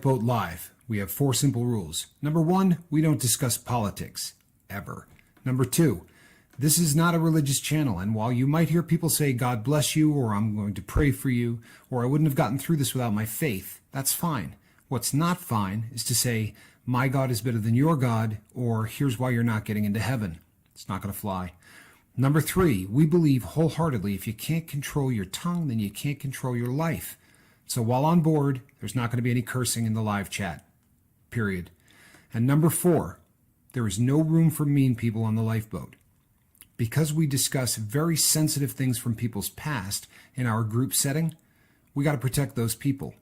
Lifeboat Live, we have 4 simple rules. Number 1, we don't discuss politics, ever. Number 2, this is not a religious channel, and while you might hear people say, God bless you, or I'm going to pray for you, or I wouldn't have gotten through this without my faith, that's fine. What's not fine is to say, my God is better than your God, or here's why you're not getting into heaven. It's not going to fly. Number 3, we believe wholeheartedly if you can't control your tongue, then you can't control your life. So while on board, there's not going to be any cursing in the live chat, period. And number 4, there is no room for mean people on the lifeboat. Because we discuss very sensitive things from people's past in our group setting, we got to protect those people.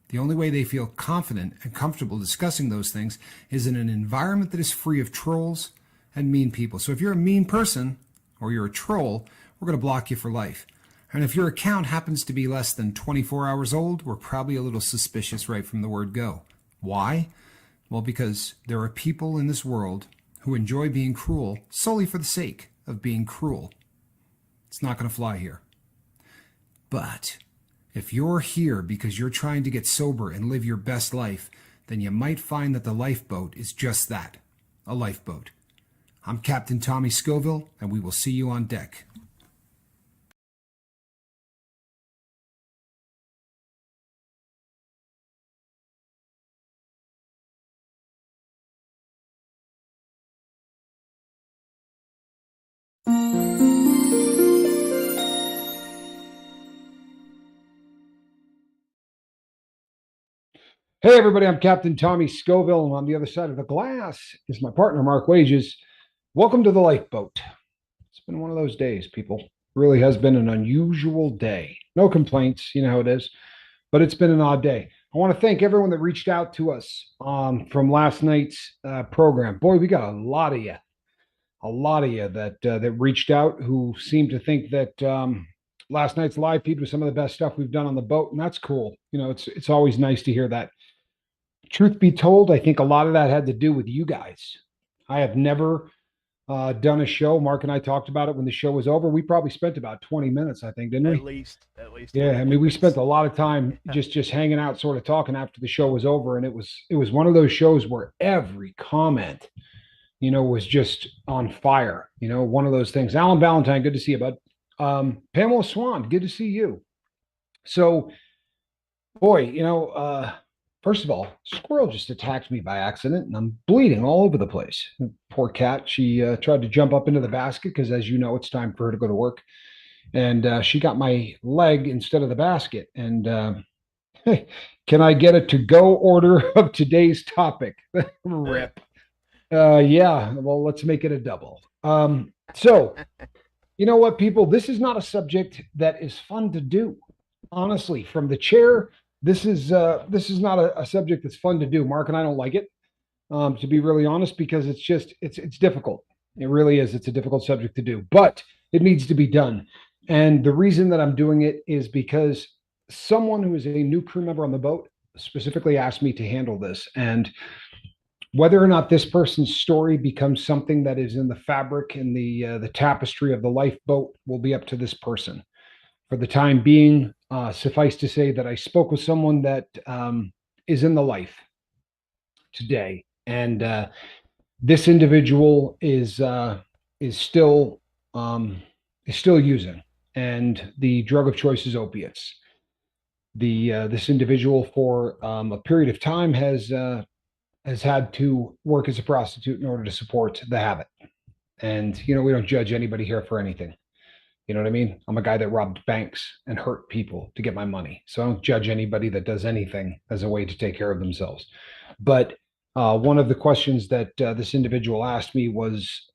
The only way they feel confident and comfortable discussing those things is in an environment that is free of trolls and mean people. So if you're a mean person or you're a troll, we're going to block you for life. And if your account happens to be less than 24 hours old, we're probably a little suspicious right from the word go. Why? Well, because there are people in this world who enjoy being cruel solely for the sake of being cruel. It's not going to fly here. But if you're here because you're trying to get sober and live your best life, then you might find that the lifeboat is just that, a lifeboat. I'm Captain Tommy Scoville, and we will see you on deck. Hey everybody, I'm Captain Tommy Scoville, and on the other side of the glass is my partner, Mark Wages. Welcome to the lifeboat. It's been one of those days, people. Really has been an unusual day. No complaints, you know how it is, but it's been an odd day. I want to thank everyone that reached out to us from last night's program. Boy, we got a lot of you that reached out who seemed to think that last night's live feed was some of the best stuff we've done on the boat, and that's cool. You know, it's always nice to hear that. Truth be told, I think a lot of that had to do with you guys. I have never done a show. Mark and I talked about it when the show was over. We probably spent about 20 minutes, I think, didn't we? At least. Yeah, I mean, we spent a lot of time just hanging out, sort of talking after the show was over, and it was one of those shows where every comment, you know, was just on fire. You know, one of those things. Alan Valentine, good to see you, bud. Pamela Swan, good to see you. So, boy, you know, first of all, squirrel just attacked me by accident, and I'm bleeding all over the place. Poor cat. She tried to jump up into the basket because, as you know, it's time for her to go to work. And she got my leg instead of the basket. And can I get a to-go order of today's topic? Rip. Yeah, well, let's make it a double. So, you know what, people? This is not a subject that is fun to do. Honestly, from the chair, this is not a subject that's fun to do. Mark and I don't like it, to be really honest, because it's difficult. It really is. It's a difficult subject to do, but it needs to be done. And the reason that I'm doing it is because someone who is a new crew member on the boat specifically asked me to handle this. And whether or not this person's story becomes something that is in the fabric and the tapestry of the lifeboat will be up to this person. For the time being, suffice to say that I spoke with someone that is in the life today, and this individual is still using, and the drug of choice is opiates. This individual for a period of time has had to work as a prostitute in order to support the habit. And you know, we don't judge anybody here for anything. You know what I mean? I'm a guy that robbed banks and hurt people to get my money. So I don't judge anybody that does anything as a way to take care of themselves. But one of the questions that this individual asked me was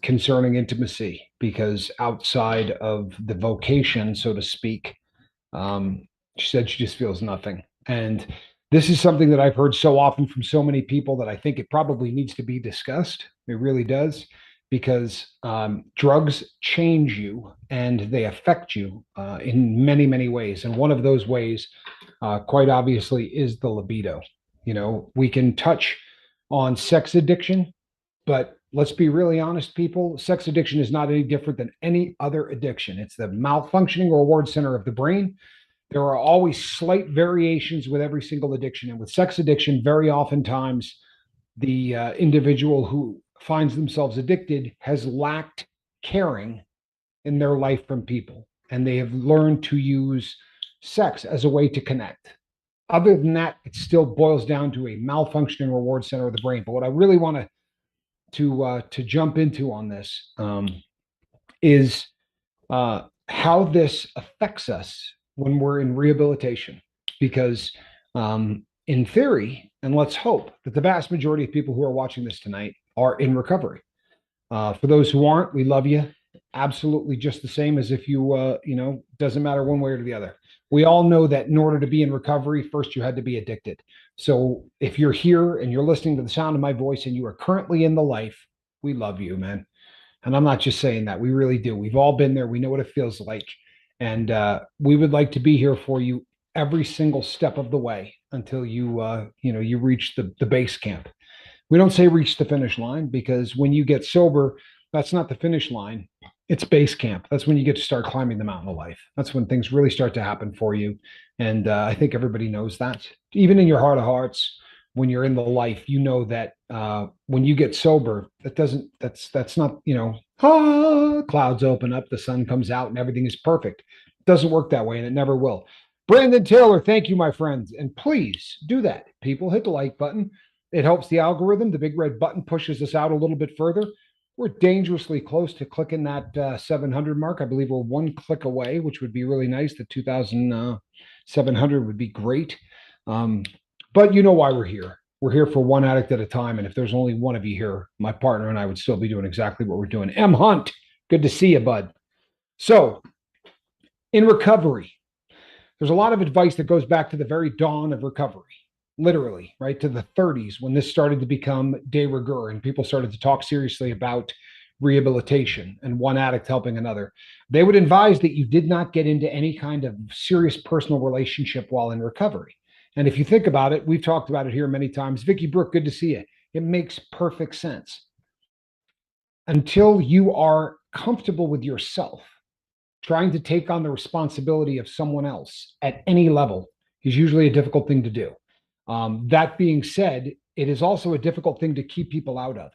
concerning intimacy, because outside of the vocation, so to speak, she said she just feels nothing. And this is something that I've heard so often from so many people that I think it probably needs to be discussed. It really does. Because drugs change you and they affect you in many, many ways. And one of those ways, quite obviously, is the libido. You know, we can touch on sex addiction, but let's be really honest, people. Sex addiction is not any different than any other addiction. It's the malfunctioning reward center of the brain There are always slight variations with every single addiction. And with sex addiction, very oftentimes the individual who finds themselves addicted has lacked caring in their life from people. And they have learned to use sex as a way to connect. Other than that, it still boils down to a malfunctioning reward center of the brain. But what I really want to jump into on this is how this affects us when we're in rehabilitation. Because in theory, and let's hope that the vast majority of people who are watching this tonight are in recovery. For those who aren't, we love you absolutely just the same as if doesn't matter one way or the other. We all know that in order to be in recovery, first you had to be addicted. So if you're here and you're listening to the sound of my voice and you are currently in the life, we love you, man. And I'm not just saying that. We really do. We've all been there. We know what it feels like. And we would like to be here for you every single step of the way until you reach the base camp. We don't say reach the finish line because when you get sober, that's not the finish line. It's base camp. That's when you get to start climbing the mountain of life. That's when things really start to happen for you. And I think everybody knows that. Even in your heart of hearts, when you're in the life, you know that when you get sober, that's not, clouds open up, the sun comes out, and everything is perfect. It doesn't work that way, and it never will. Brandon Taylor, thank you, my friends. And please do that. People, hit the like button. It helps the algorithm. The big red button pushes us out a little bit further. We're dangerously close to clicking that 700 mark. I believe we're one click away, which would be really nice. The 2,700 would be great. But you know why we're here. We're here for one addict at a time. And if there's only one of you here, my partner and I would still be doing exactly what we're doing. M. Hunt, good to see you, bud. So, in recovery, there's a lot of advice that goes back to the very dawn of recovery, literally, right? To the 30s when this started to become de rigueur and people started to talk seriously about rehabilitation and one addict helping another. They would advise that you did not get into any kind of serious personal relationship while in recovery. And if you think about it, we've talked about it here many times. Vicky Brooke, good to see you. It makes perfect sense. Until you are comfortable with yourself, trying to take on the responsibility of someone else at any level is usually a difficult thing to do. That being said, it is also a difficult thing to keep people out of.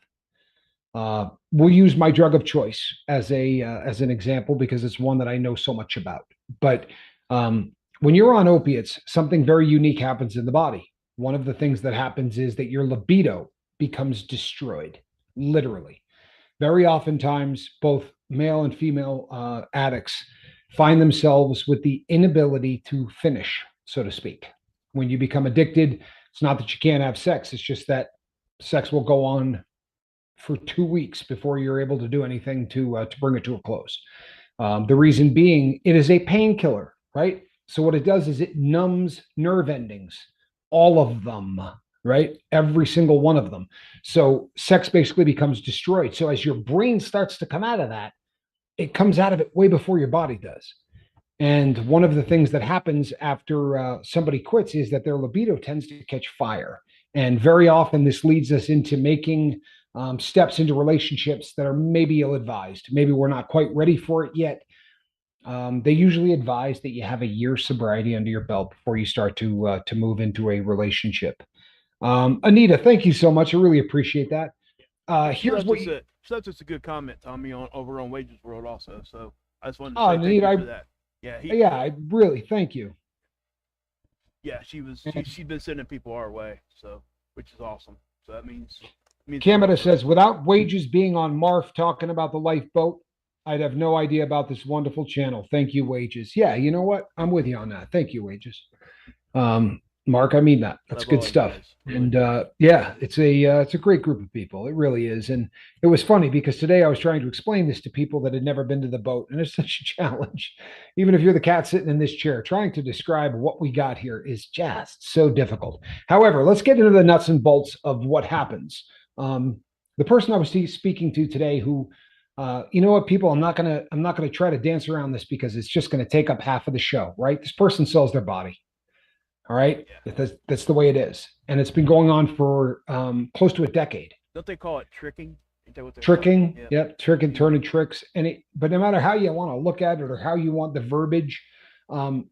We'll use my drug of choice as an example because it's one that I know so much about. But when you're on opiates, something very unique happens in the body. One of the things that happens is that your libido becomes destroyed, literally. Very oftentimes, both male and female addicts find themselves with the inability to finish, so to speak. When you become addicted, it's not that you can't have sex, it's just that sex will go on for 2 weeks before you're able to do anything to bring it to a close. The reason being, it is a painkiller, right? So what it does is it numbs nerve endings, all of them, right? Every single one of them. So sex basically becomes destroyed. So as your brain starts to come out of that, it comes out of it way before your body does. And one of the things that happens after somebody quits is that their libido tends to catch fire. And very often this leads us into making steps into relationships that are maybe ill-advised. Maybe we're not quite ready for it yet. They usually advise that you have a year sobriety under your belt before you start to move into a relationship. Anita, thank you so much. I really appreciate that. Here's what you. Such a good comment, Tommy, on over on Wages World also. So I just wanted to Oh, say thank Anita, you for that. Yeah, I really thank you. yeah, she's been sending people our way, so which is awesome. So that means the Canada world to her. says, without Wages being on Marf talking about the lifeboat, I'd have no idea about this wonderful channel. Thank you, Wages. Yeah, you know what? I'm with you on that. Thank you, Wages. Mark, I mean that. That's Love good all you stuff. guys. Really And do. yeah, it's a great group of people. It really is. And it was funny because today I was trying to explain this to people that had never been to the boat, and it's such a challenge. Even if you're the cat sitting in this chair, trying to describe what we got here is just so difficult. However, let's get into the nuts and bolts of what happens. The person I was speaking to today, who, you know what, people, I'm not gonna try to dance around this because it's just gonna take up half of the show, right? This person sells their body. All right. Yeah. That's the way it is. And it's been going on for close to a decade. Don't they call it tricking? Ain't that what they call it? Tricking. Yeah. Yep. Trick and Mm-hmm. turning tricks. But no matter how you want to look at it or how you want the verbiage,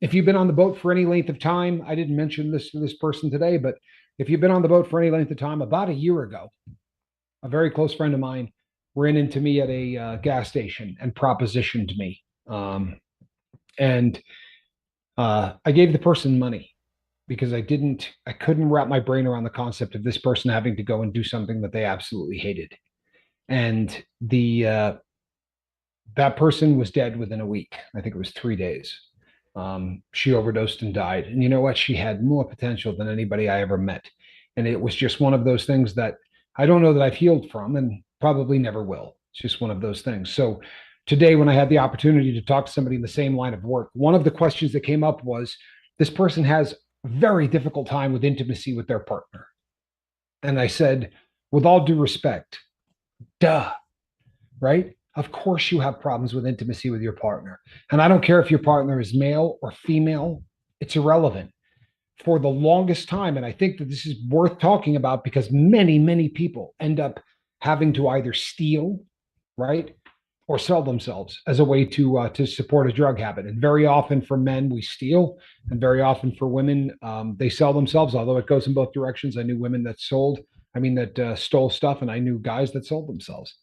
If you've been on the boat for any length of time, I didn't mention this to this person today, but if you've been on the boat for any length of time, about a year ago, a very close friend of mine ran into me at a gas station and propositioned me. And I gave the person money because I couldn't wrap my brain around the concept of this person having to go and do something that they absolutely hated. And that person was dead within a week. I think it was 3 days. She overdosed and died. And you know what? She had more potential than anybody I ever met. And it was just one of those things that I don't know that I've healed from and probably never will. It's just one of those things. So today, when I had the opportunity to talk to somebody in the same line of work, one of the questions that came up was this person has a very difficult time with intimacy with their partner. And I said, with all due respect, duh, right? Of course, you have problems with intimacy with your partner. And I don't care if your partner is male or female, it's irrelevant. For the longest time, and I think that this is worth talking about because many, many people end up having to either steal, right, or sell themselves as a way to support a drug habit. And very often for men, we steal, and very often for women, they sell themselves. Although it goes in both directions. I knew women that stole stuff, and I knew guys that sold themselves.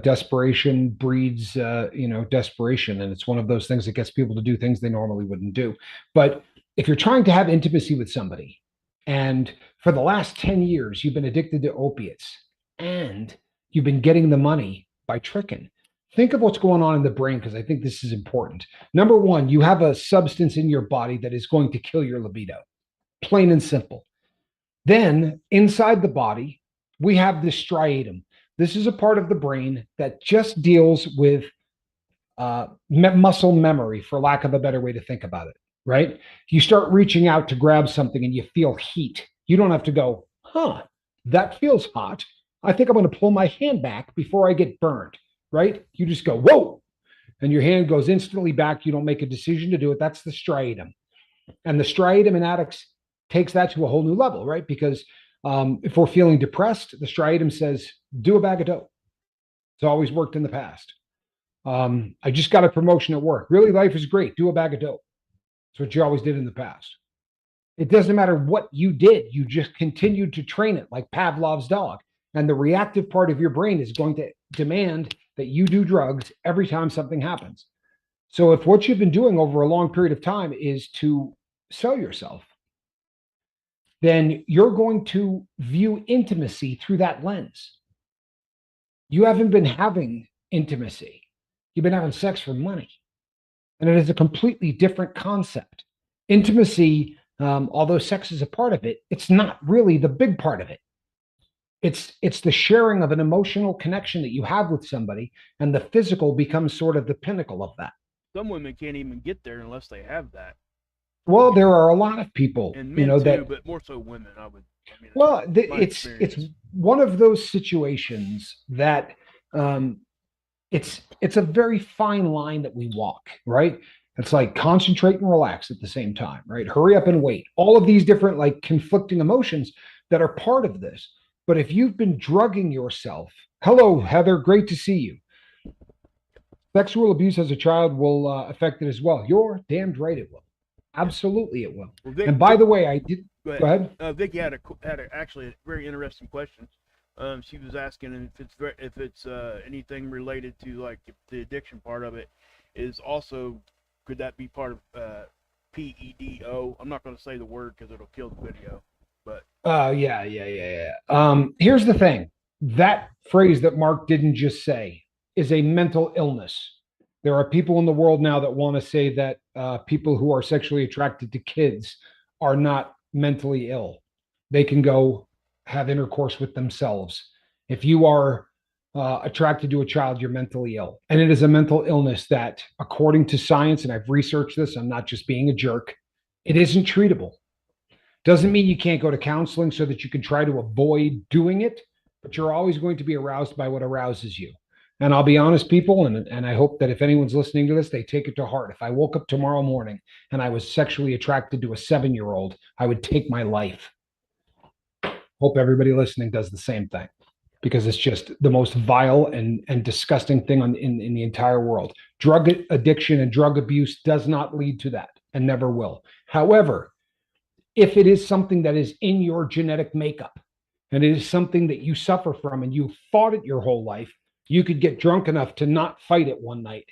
Desperation breeds, desperation, and it's one of those things that gets people to do things they normally wouldn't do. But if you're trying to have intimacy with somebody, and for the last 10 years you've been addicted to opiates, and you've been getting the money by tricking, think of what's going on in the brain, because I think this is important. Number one, you have a substance in your body that is going to kill your libido, plain and simple. Then inside the body, we have this striatum. This is a part of the brain that just deals with muscle memory, for lack of a better way to think about it, right? You start reaching out to grab something and you feel heat. You don't have to go, that feels hot. I think I'm going to pull my hand back before I get burned, right? You just go, whoa, and your hand goes instantly back. You don't make a decision to do it. That's the striatum. And the striatum in addicts takes that to a whole new level, right? Because if we're feeling depressed, the striatum says, do a bag of dope. It's always worked in the past. I just got a promotion at work. Really, life is great. Do a bag of dope. That's what you always did in the past. It doesn't matter what you did. You just continued to train it like Pavlov's dog. And the reactive part of your brain is going to demand that you do drugs every time something happens. So if what you've been doing over a long period of time is to sell yourself, then you're going to view intimacy through that lens. You haven't been having intimacy. You've been having sex for money. And it is a completely different concept. Intimacy, although sex is a part of it, it's not really the big part of it. It's the sharing of an emotional connection that you have with somebody, and the physical becomes sort of the pinnacle of that. Some women can't even get there unless they have that. Well, there are a lot of people, and men too, that, but more so women. It's one of those situations that it's a very fine line that we walk, right? It's like concentrate and relax at the same time, right? Hurry up and wait. All of these different like conflicting emotions that are part of this. But if you've been drugging yourself, hello, Heather, great to see you. Sexual abuse as a child will affect it as well. You're damned right it will. Absolutely it will. Well, Vic, and by the way, I did. Go ahead. Vicky had actually a very interesting question. She was asking if it's anything related to like the addiction part of it is also, could that be part of PEDO? I'm not going to say the word because it'll kill the video. But yeah. Here's the thing. That phrase that Mark didn't just say is a mental illness. There are people in the world now that want to say that people who are sexually attracted to kids are not mentally ill. They can go have intercourse with themselves. If you are attracted to a child, you're mentally ill. And it is a mental illness that, according to science, and I've researched this, I'm not just being a jerk, it isn't treatable. Doesn't mean you can't go to counseling so that you can try to avoid doing it, but you're always going to be aroused by what arouses you. And I'll be honest, people, and I hope that if anyone's listening to this, they take it to heart. If I woke up tomorrow morning and I was sexually attracted to a 7-year-old, I would take my life. Hope everybody listening does the same thing, because it's just the most vile and disgusting thing in the entire world. Drug addiction and drug abuse does not lead to that. and never will. However, if it is something that is in your genetic makeup and it is something that you suffer from and you fought it your whole life, you could get drunk enough to not fight it one night,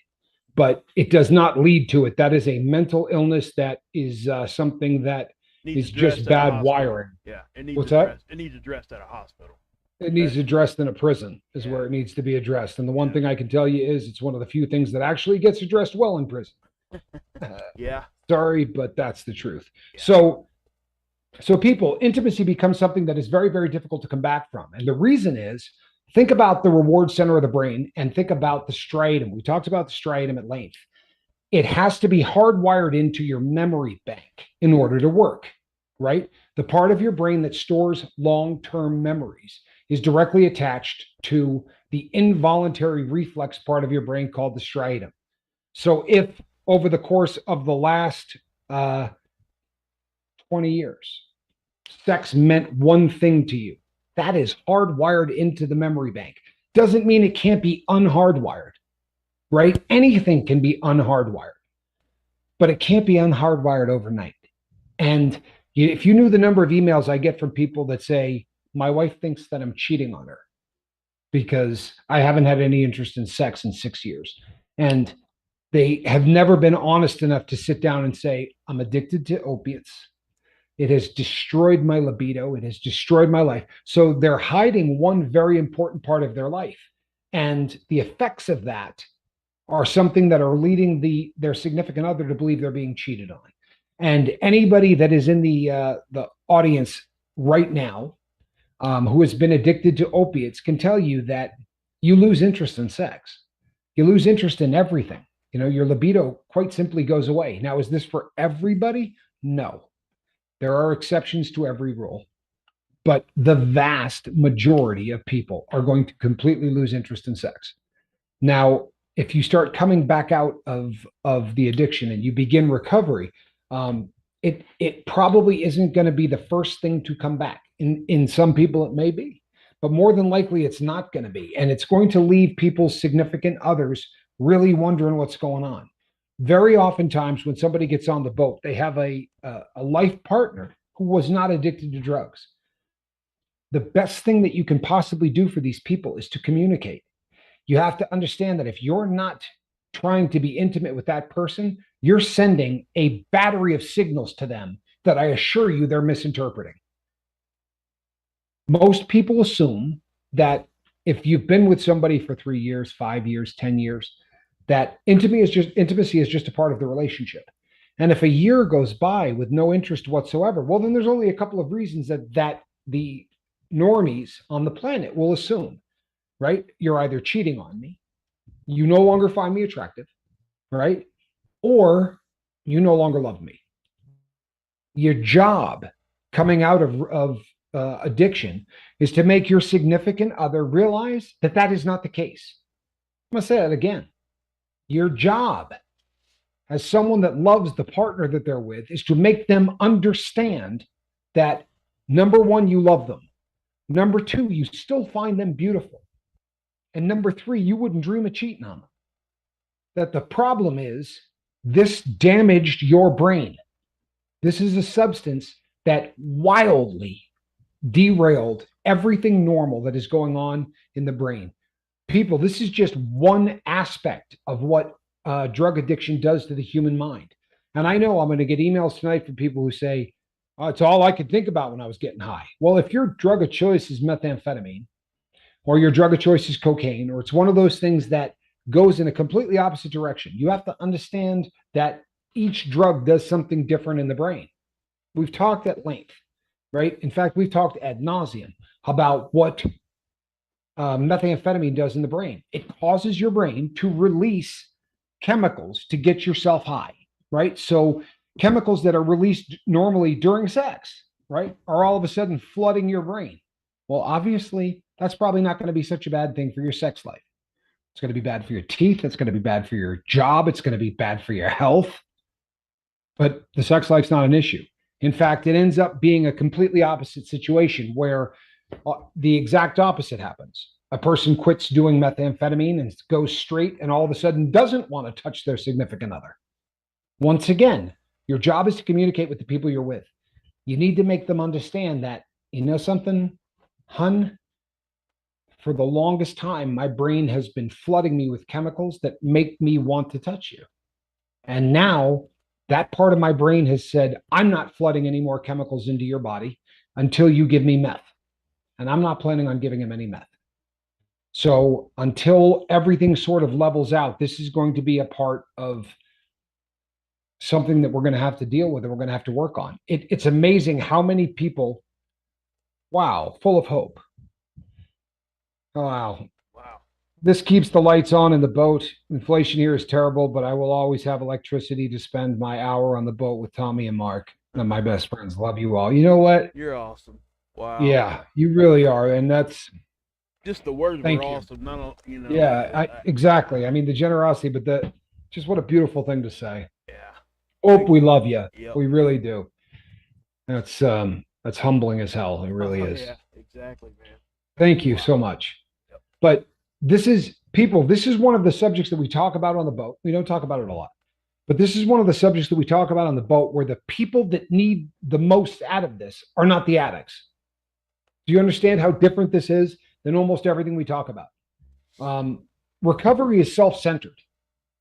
but it does not lead to it. That is a mental illness. That is something that Needs is just addressed at a bad hospital. wiring. Yeah, it needs What's that? addressed. It needs addressed at a hospital. It needs addressed in a prison is Yeah. where it needs to be addressed. And the one Yeah. thing I can tell you is it's one of the few things that actually gets addressed well in prison. Yeah. Sorry, but that's the truth. Yeah. So people, intimacy becomes something that is very, very difficult to come back from. And the reason is, think about the reward center of the brain and think about the striatum. We talked about the striatum at length. It has to be hardwired into your memory bank in order to work, right? The part of your brain that stores long-term memories is directly attached to the involuntary reflex part of your brain called the striatum. So if over the course of the last 20 years, sex meant one thing to you, that is hardwired into the memory bank. Doesn't mean it can't be unhardwired, right? Anything can be unhardwired, but it can't be unhardwired overnight. And if you knew the number of emails I get from people that say, my wife thinks that I'm cheating on her because I haven't had any interest in sex in 6 years. And they have never been honest enough to sit down and say, I'm addicted to opiates. It has destroyed my libido. It has destroyed my life. So they're hiding one very important part of their life. And the effects of that are something that are leading their significant other to believe they're being cheated on. And anybody that is in the audience right now who has been addicted to opiates can tell you that you lose interest in sex. You lose interest in everything. You know, your libido quite simply goes away. Now, is this for everybody? No. There are exceptions to every rule. But the vast majority of people are going to completely lose interest in sex. Now, if you start coming back out of the addiction and you begin recovery, it probably isn't going to be the first thing to come back. In some people, it may be, but more than likely, it's not going to be, and it's going to leave people's significant others really wondering what's going on. Very oftentimes, when somebody gets on the boat, they have a life partner who was not addicted to drugs. The best thing that you can possibly do for these people is to communicate. You have to understand that if you're not trying to be intimate with that person, you're sending a battery of signals to them that I assure you they're misinterpreting. Most people assume that if you've been with somebody for 3 years, 5 years, 10 years, that intimacy is just a part of the relationship. And if a year goes by with no interest whatsoever, well, then there's only a couple of reasons that the normies on the planet will assume, right? You're either cheating on me, you no longer find me attractive, right? Or you no longer love me. Your job coming out of addiction is to make your significant other realize that that is not the case. I'm going to say that again. Your job as someone that loves the partner that they're with is to make them understand that, number one, you love them. Number two, you still find them beautiful. And number three, you wouldn't dream of cheating on them. That the problem is this damaged your brain. This is a substance that wildly derailed everything normal that is going on in the brain. People, this is just one aspect of what drug addiction does to the human mind. And I know I'm going to get emails tonight from people who say, oh, it's all I could think about when I was getting high. Well, if your drug of choice is methamphetamine, or your drug of choice is cocaine, or it's one of those things that goes in a completely opposite direction, you have to understand that each drug does something different in the brain. We've talked at length, right? In fact, we've talked ad nauseum about what methamphetamine does in the brain. It causes your brain to release chemicals to get yourself high, right? So chemicals that are released normally during sex, right, are all of a sudden flooding your brain. Well, obviously, that's probably not going to be such a bad thing for your sex life. It's going to be bad for your teeth. It's going to be bad for your job. It's going to be bad for your health. But the sex life's not an issue. In fact, it ends up being a completely opposite situation where the exact opposite happens. A person quits doing methamphetamine and goes straight and all of a sudden doesn't want to touch their significant other. Once again, Your job is to communicate with the people you're with. You need to make them understand that, you know something, hun, for the longest time, my brain has been flooding me with chemicals that make me want to touch you. And now that part of my brain has said, I'm not flooding any more chemicals into your body until you give me meth. And I'm not planning on giving him any meth. So until everything sort of levels out, this is going to be a part of something that we're going to have to deal with and we're going to have to work on. It's amazing how many people, wow, full of hope. Wow. Wow. This keeps the lights on in the boat. Inflation here is terrible, but I will always have electricity to spend my hour on the boat with Tommy and Mark. And my best friends. Love you all. You know what? You're awesome. Wow. Yeah, you really are. And that's, Just the words thank were you. awesome. None of, you know. Yeah, exactly. I mean, the generosity, but just what a beautiful thing to say. Yeah. Hope we love you. Yep. We really do. That's humbling as hell. It really is. Yeah, exactly, man. Thank you Wow. so much. Yep. But this is one of the subjects that we talk about on the boat. We don't talk about it a lot, but this is one of the subjects that we talk about on the boat where the people that need the most out of this are not the addicts. Do you understand how different this is than almost everything we talk about? Recovery is self-centered.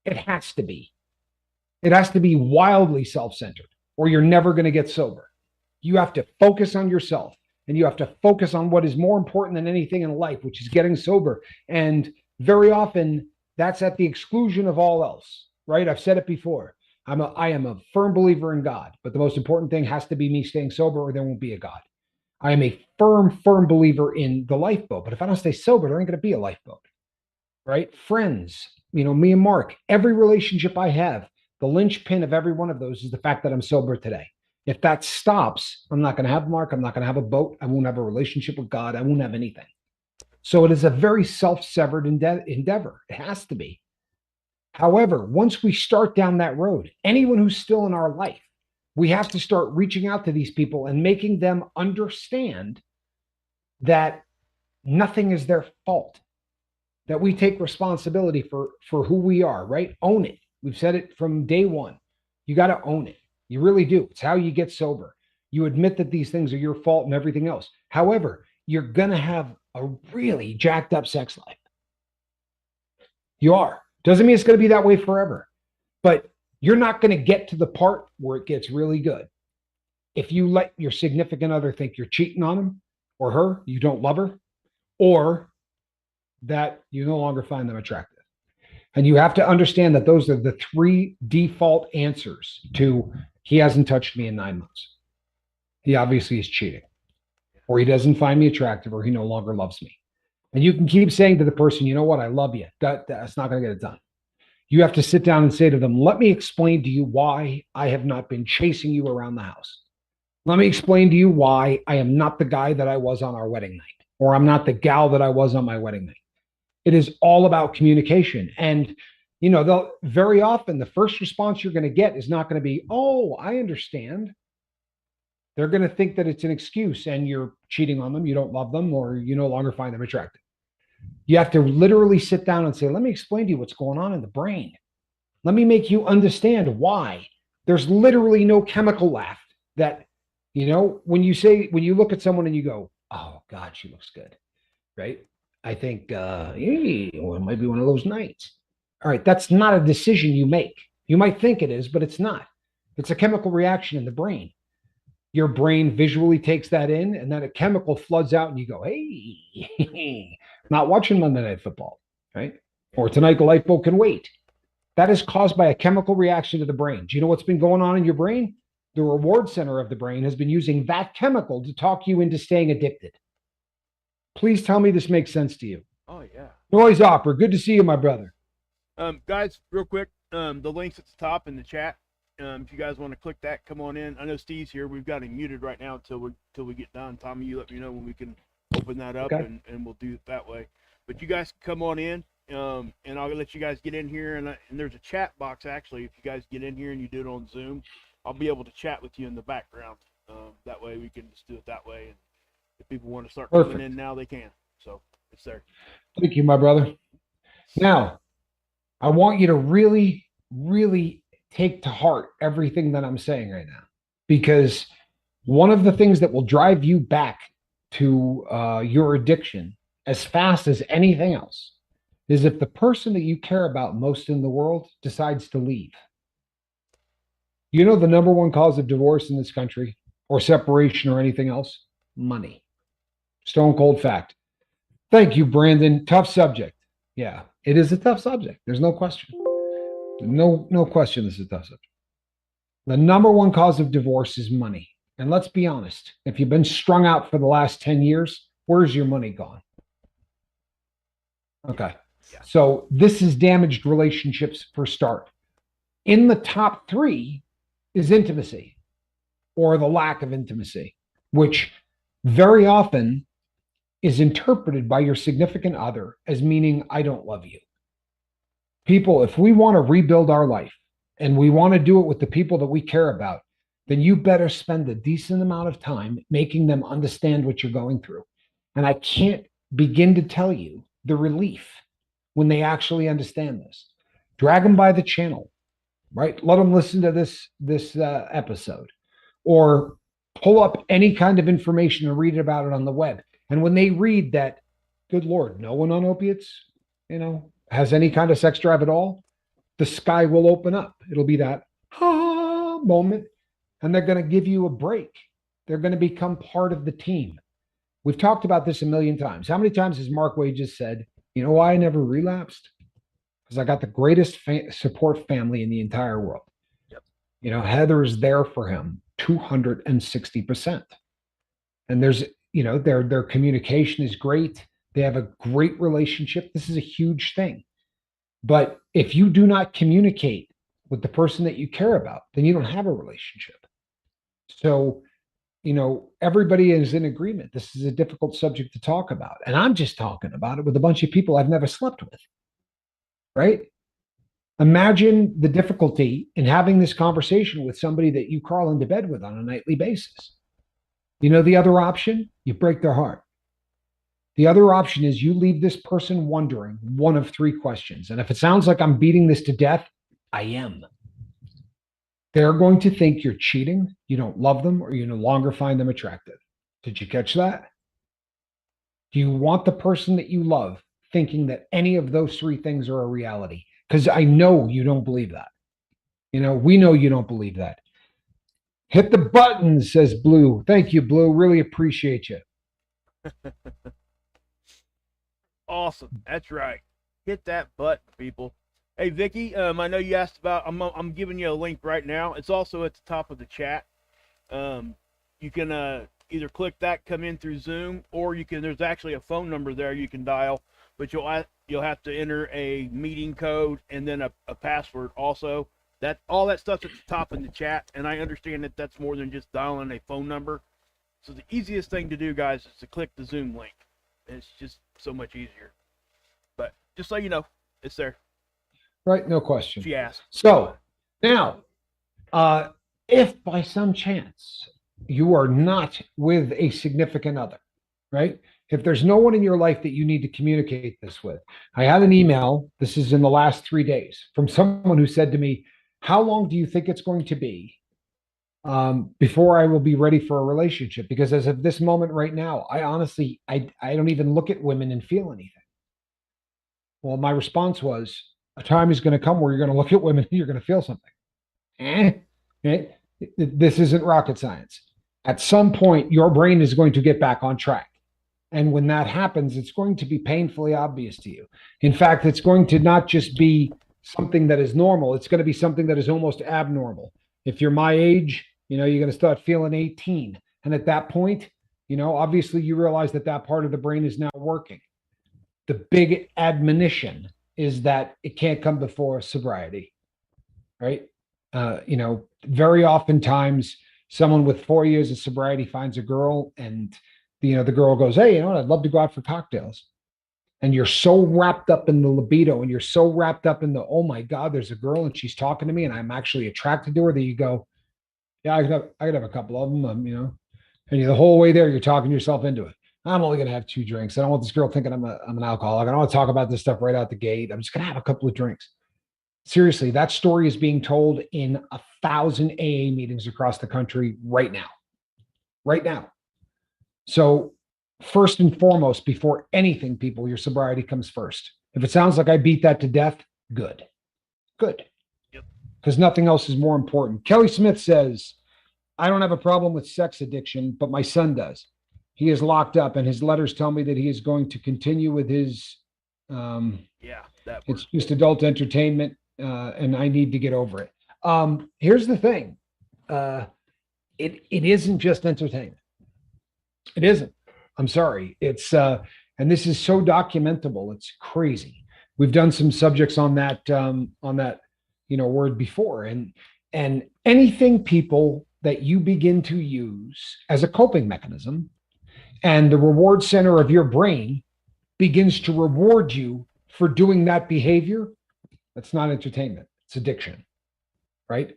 It has to be. It has to be wildly self-centered, or you're never going to get sober. You have to focus on yourself, and you have to focus on what is more important than anything in life, which is getting sober. And very often that's at the exclusion of all else, right? I've said it before. I am a firm believer in God, but the most important thing has to be me staying sober, or there won't be a God. I am a firm believer in the lifeboat, but if I don't stay sober, there ain't going to be a lifeboat, right? Friends, me and Mark, every relationship I have, the linchpin of every one of those is the fact that I'm sober today. If that stops, I'm not going to have Mark. I'm not going to have a boat. I won't have a relationship with God. I won't have anything. So it is a very self-severed endeavor. It has to be. However, once we start down that road, anyone who's still in our life, we have to start reaching out to these people and making them understand that nothing is their fault, that we take responsibility for who we are, right? Own it. We've said it from day one. You got to own it. You really do. It's how you get sober. You admit that these things are your fault and everything else. However, you're going to have a really jacked up sex life. You are. Doesn't mean it's going to be that way forever, but you're not going to get to the part where it gets really good. If you let your significant other think you're cheating on him or her, you don't love her, or that you no longer find them attractive. And you have to understand that those are the three default answers to he hasn't touched me in 9 months. He obviously is cheating, or he doesn't find me attractive, or he no longer loves me. And you can keep saying to the person, you know what, I love you. That's not going to get it done. You have to sit down and say to them, let me explain to you why I have not been chasing you around the house. Let me explain to you why I am not the guy that I was on our wedding night, or I'm not the gal that I was on my wedding night. It is all about communication. And, they'll very often the first response you're going to get is not going to be, oh, I understand. They're going to think that it's an excuse and you're cheating on them. You don't love them, or you no longer find them attractive. You have to literally sit down and say, let me explain to you what's going on in the brain. Let me make you understand why. There's literally no chemical left that, when you look at someone and you go, oh God, she looks good. Right. I think, hey, well, it might be one of those nights. All right. That's not a decision you make. You might think it is, but it's not. It's a chemical reaction in the brain. Your brain visually takes that in, and then a chemical floods out and you go, hey, not watching Monday Night Football, right? Or tonight the lifeboat can wait. That is caused by a chemical reaction to the brain. Do you know what's been going on in your brain? The reward center of the brain has been using that chemical to talk you into staying addicted. Please tell me this makes sense to you. Oh, yeah. Noise Opera, good to see you, my brother. Guys, real quick, the link's at the top in the chat. If you guys want to click that, come on in. I know Steve's here. We've got him muted right now until we get done. Tommy, you let me know when we can open that up, okay, and we'll do it that way. But you guys can come on in, and I'll let you guys get in here. And there's a chat box, actually. If you guys get in here and you do it on Zoom, I'll be able to chat with you in the background. That way we can just do it that way. And if people want to start coming in now, they can. So it's there. Thank you, my brother. Now, I want you to really, really take to heart everything that I'm saying right now, because one of the things that will drive you back to your addiction as fast as anything else is if the person that you care about most in the world decides to leave. You know, the number one cause of divorce in this country, or separation, or anything else? Money. Stone cold fact. Thank you, Brandon. Tough subject. Yeah, it is a tough subject. There's no question. No question. This is a tough subject. The number one cause of divorce is money. And let's be honest, if you've been strung out for the last 10 years, where's your money gone? Okay. Yeah. So this is damaged relationships for start. In the top three is intimacy, or the lack of intimacy, which very often is interpreted by your significant other as meaning, I don't love you. People, if we want to rebuild our life and we want to do it with the people that we care about, then you better spend a decent amount of time making them understand what you're going through. And I can't begin to tell you the relief when they actually understand this. Drag them by the channel, right? Let them listen to this episode, or pull up any kind of information and read about it on the web. And when they read that, good Lord, no one on opiates, has any kind of sex drive at all, the sky will open up. It'll be that moment, and they're going to give you a break. They're going to become part of the team. We've talked about this a million times. How many times has Mark Wages said, you know why I never relapsed? Because I got the greatest support family in the entire world. Yep. Heather is there for him 260%. And there's, their communication is great. They have a great relationship. This is a huge thing. But if you do not communicate with the person that you care about, then you don't have a relationship. So, everybody is in agreement. This is a difficult subject to talk about. And I'm just talking about it with a bunch of people I've never slept with. Right? Imagine the difficulty in having this conversation with somebody that you crawl into bed with on a nightly basis. The other option, you break their heart. The other option is you leave this person wondering one of three questions. And if it sounds like I'm beating this to death, I am. They're going to think you're cheating, you don't love them, or you no longer find them attractive. Did you catch that? Do you want the person that you love thinking that any of those three things are a reality? Because I know you don't believe that. We know you don't believe that. Hit the button, says Blue. Thank you, Blue. Really appreciate you. Awesome. That's right. Hit that button, people. Hey, Vicky, I know you asked about, I'm giving you a link right now. It's also at the top of the chat. You can either click that, come in through Zoom, or there's actually a phone number there you can dial, but you'll have to enter a meeting code and then a password also. All that stuff's at the top in the chat, and I understand that that's more than just dialing a phone number. So the easiest thing to do, guys, is to click the Zoom link. It's just so much easier. But just so you know, it's there. Right, no question. She asked. So now, if by some chance you are not with a significant other, right? If there's no one in your life that you need to communicate this with, I had an email, this is in the last 3 days, from someone who said to me, how long do you think it's going to be before I will be ready for a relationship? Because as of this moment right now, I honestly, I don't even look at women and feel anything. Well, my response was, a time is going to come where you're going to look at women and you're going to feel something. This isn't rocket science. At some point, your brain is going to get back on track. And when that happens, it's going to be painfully obvious to you. In fact, it's going to not just be something that is normal, it's going to be something that is almost abnormal. If you're my age, you're going to start feeling 18. And at that point, obviously you realize that part of the brain is now working. The big admonition is that it can't come before sobriety, right? Very oftentimes someone with 4 years of sobriety finds a girl and, the girl goes, hey, I'd love to go out for cocktails. And you're so wrapped up in the libido and you're so wrapped up in the, oh my God, there's a girl and she's talking to me and I'm actually attracted to her, that you go, yeah, I could have a couple of them, and the whole way there, you're talking yourself into it. I'm only going to have 2 drinks. I don't want this girl thinking I'm an alcoholic. I don't want to talk about this stuff right out the gate. I'm just going to have a couple of drinks. Seriously, that story is being told in 1,000 AA meetings across the country right now. Right now. So, first and foremost, before anything, people, your sobriety comes first. If it sounds like I beat that to death, good. Good. Yep. Because nothing else is more important. Kelly Smith says, I don't have a problem with sex addiction, but my son does. He is locked up, and his letters tell me that he is going to continue with his. It's just adult entertainment, and I need to get over it. Here's the thing: it isn't just entertainment. It isn't. I'm sorry. It's and this is so documentable. It's crazy. We've done some subjects on that word before, and anything, people, that you begin to use as a coping mechanism, and the reward center of your brain begins to reward you for doing that behavior, that's not entertainment. It's addiction, right?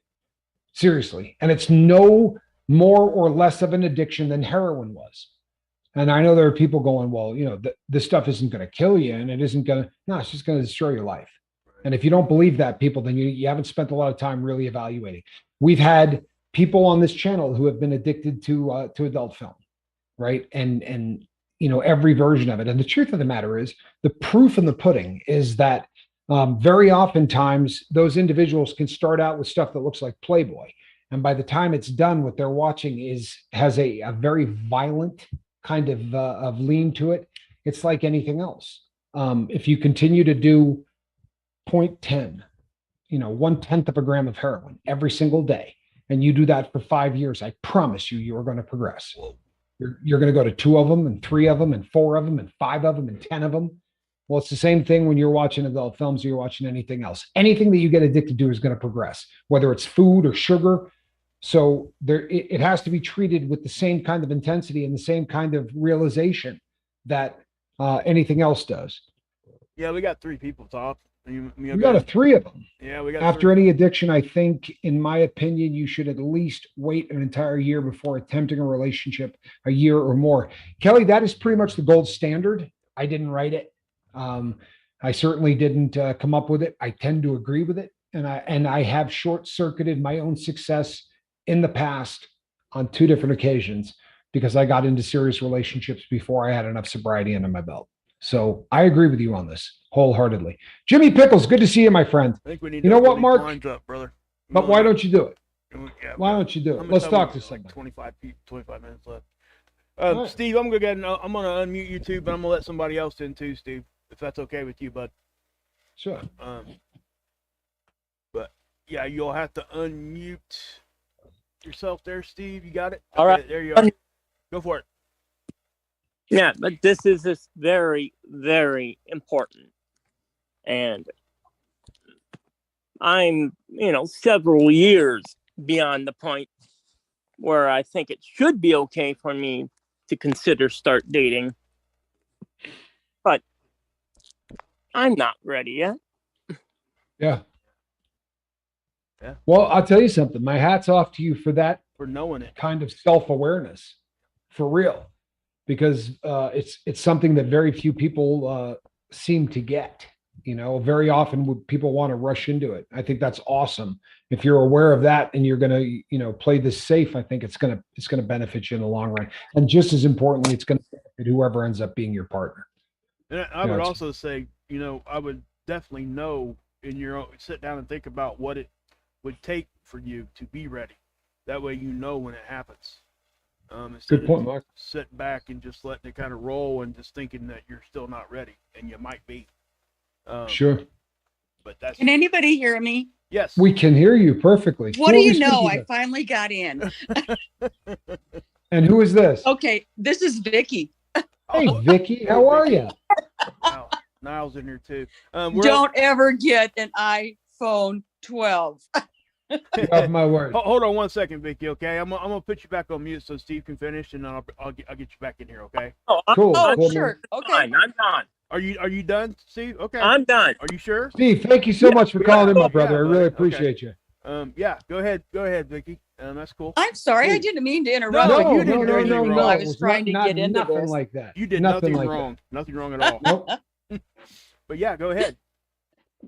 Seriously. And it's no more or less of an addiction than heroin was. And I know there are people going, well, this stuff isn't going to kill you, and it isn't going to, no, it's just going to destroy your life. And if you don't believe that, people, then you haven't spent a lot of time really evaluating. We've had people on this channel who have been addicted to adult film, right? And every version of it. And the truth of the matter is, the proof in the pudding is that very oftentimes those individuals can start out with stuff that looks like Playboy, and by the time it's done, what they're watching has a very violent kind of lean to it. It's like anything else. If you continue to do 0.10, 1/10 of a gram of heroin every single day, and you do that for 5 years, I promise you are going to progress. You're going to go to 2 of them, and 3 of them, and 4 of them, and 5 of them, and 10 of them. Well, it's the same thing when you're watching adult films or you're watching anything else. Anything that you get addicted to is going to progress, whether it's food or sugar. So it has to be treated with the same kind of intensity and the same kind of realization that anything else does. Yeah, we got 3 people talk. We got 3 of them. Yeah, we got. After 3. Any addiction, I think, in my opinion, you should at least wait an entire year before attempting a relationship, a year or more. Kelly, that is pretty much the gold standard. I didn't write it. I certainly didn't come up with it. I tend to agree with it, and I have short-circuited my own success in the past on 2 different occasions because I got into serious relationships before I had enough sobriety under my belt. So I agree with you on this wholeheartedly. Jimmy Pickles, good to see you, my friend. I think we need. You know what, Mark? Up, brother. But why don't you do it? Yeah, why don't you do it? Let's talk to someone. 25 minutes left. Right. Steve, I'm going to unmute you too, but I'm going to let somebody else in too, Steve, if that's okay with you, bud. Sure. But yeah, you'll have to unmute yourself there, Steve. You got it? All right. There you are. Go for it. Yeah, but this is just very, very important. And I'm, several years beyond the point where I think it should be okay for me to consider start dating. But I'm not ready yet. Yeah. Well, I'll tell you something. My hat's off to you for that. For knowing it. Kind of self-awareness. For real. Because it's something that very few people seem to get. Very often people want to rush into it. I think that's awesome. If you're aware of that and you're going to play this safe, I think it's going to benefit you in the long run. And just as importantly, it's going to benefit whoever ends up being your partner. And I would also say, I would definitely know in your own, sit down and think about what it would take for you to be ready. That way, when it happens. Good point, Mark. Sit back and just letting it kind of roll and just thinking that you're still not ready, and you might be. Sure. But that's. Can anybody hear me? Yes. We can hear you perfectly. What do you know? I finally got in. And who is this? Okay, this is Vicky. Hey, Vicky, how are you? Wow. Niall's in here too. Don't ever get an iPhone 12. Of my word. Hold on 1 second, Vicky. Okay, I'm gonna put you back on mute so Steve can finish, and then I'll get you back in here. Okay. Cool. Oh, sure. Okay. Fine. I'm done. Are you done, Steve? Okay. I'm done. Are you sure? Steve, thank you so much for calling in, my brother. I really appreciate you. Yeah. Go ahead, Vicky. That's cool. I'm sorry, I didn't mean to interrupt. No, you you didn't do anything wrong. I was trying to get into nothing this. like that. You did nothing nothing like wrong. That. Nothing wrong at all. Nope. But yeah, go ahead.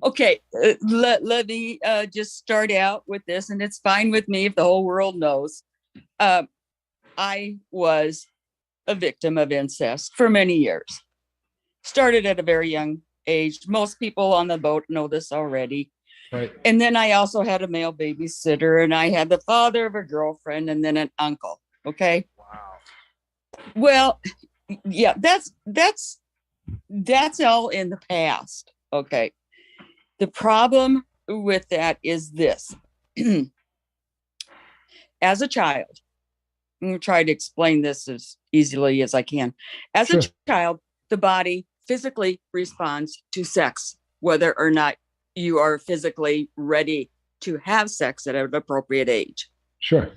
Okay, let me just start out with this, and it's fine with me if the whole world knows. I was a victim of incest for many years. Started at a very young age. Most people on the boat know this already. Right. And then I also had a male babysitter, and I had the father of a girlfriend, and then an uncle. Okay. Wow. Well, yeah, that's all in the past. Okay. The problem with that is this. As a child, I'm going to try to explain this as easily as I can. As Sure. a child, the body physically responds to sex, whether or not you are physically ready to have sex at an appropriate age. Sure.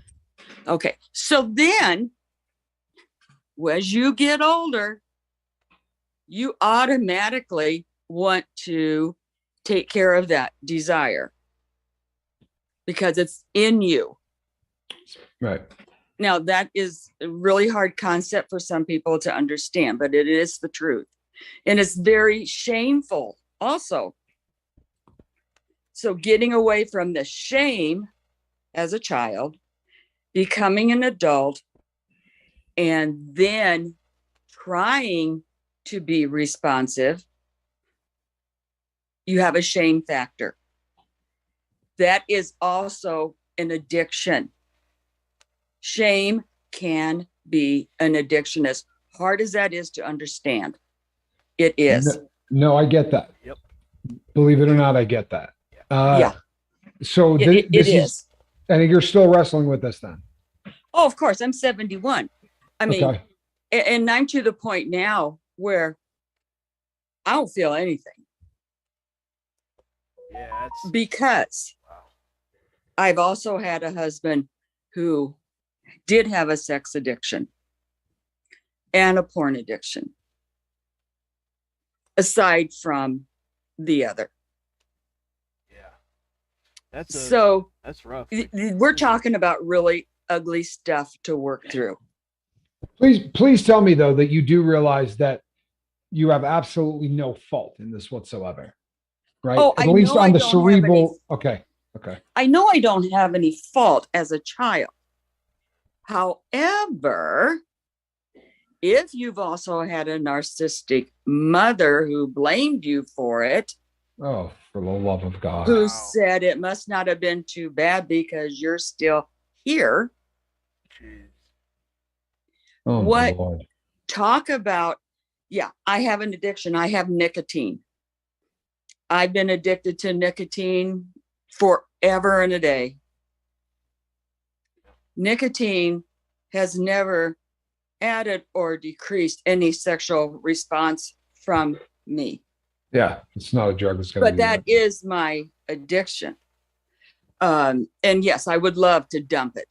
Okay. So then, as you get older, you automatically want to take care of that desire because it's in you. Right. Now, that is a really hard concept for some people to understand, but it is the truth. And it's very shameful also. So getting away from the shame as a child, becoming an adult, and then trying to be responsive, you have a shame factor. That is also an addiction. Shame can be an addiction, as hard as that is to understand. It is. No, I get that. Yep. Believe it or not, I get that. Yeah. So It this is. I think you're still wrestling with this then. Oh, of course. I'm 71. I mean, Okay. and I'm to the point now where I don't feel anything Yeah, that's because wow. I've also had a husband who did have a sex addiction and a porn addiction, aside from the other. Yeah. That's rough. We're talking about really ugly stuff to work through. Please tell me though that you do realize that you have absolutely no fault in this whatsoever, right? Oh, At I least know on I the don't have cerebral. any- Okay. Okay. I know I don't have any fault as a child. However, if you've also had a narcissistic mother who blamed you for it, Oh, for the love of God. who Wow. said it must not have been too bad because you're still here. Jeez. Oh, What- my Lord. Talk about, yeah, I have an addiction. I have nicotine. I've been addicted to nicotine forever and a day. Nicotine has never added or decreased any sexual response from me. Yeah, it's not a drug that's going But that is my addiction. And yes, I would love to dump it.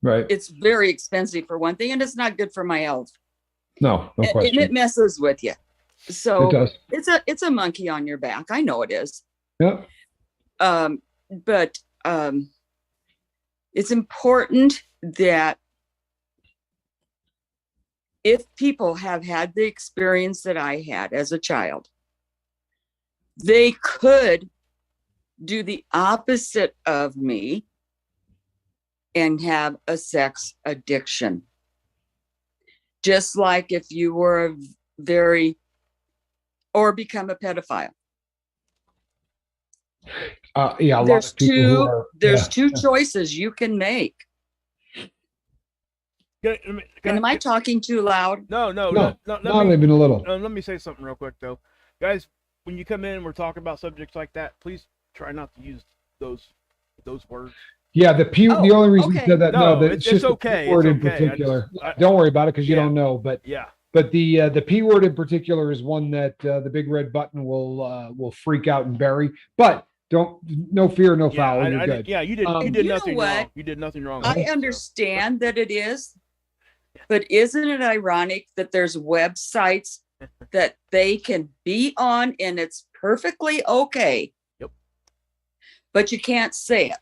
right. It's very expensive for one thing, and it's not good for my health. No And question. it messes with you. It So does. it's a monkey on your back. I know it is. Yeah. But it's important that if people have had the experience that I had as a child, they could do the opposite of me and have a sex addiction. Just like if you were or become a pedophile. Yeah. A lot There's of people who are, two choices you can make. And am I talking too loud? No. not Let even a little. me say something real quick though, guys. When you come in and we're talking about subjects like that, please try not to use those words. Yeah, the only reason we okay. said that, No, it's it's just okay. the P word It's in okay. particular. I- Don't worry about it because you Yeah. don't know. But Yeah. the P word in particular is one that the big red button will freak out and bury. But no fear, no foul. You're good. You did You you did know nothing what? wrong. You did nothing wrong. I understand that it is, but isn't it ironic that there's websites that they can be on and it's perfectly okay? Yep. But you can't say it.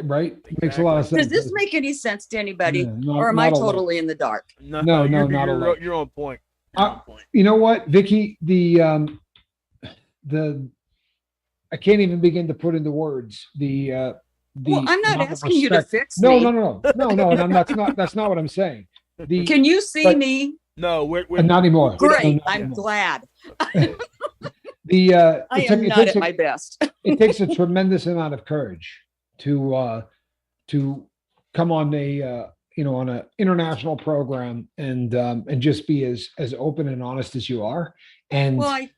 Right? Makes a lot of sense. Does this make any sense to anybody? Yeah, not- Or am I not a lot. totally in the dark? No, No, you're, not a you're, lot. you're on point. You're on point. You know what, Vicky? The I can't even begin to put into words the Well, I'm not amount of asking you to respect. fix No, me. no, no, no, no, no, and that's not what I'm saying. Can you see but- me? No, we're Not anymore. we don't- Great. No, not I'm anymore. glad. The I it am took- it not takes at a- my best. it takes a tremendous amount of courage to come on a on an international program and just be as open and honest as you are. And Well, I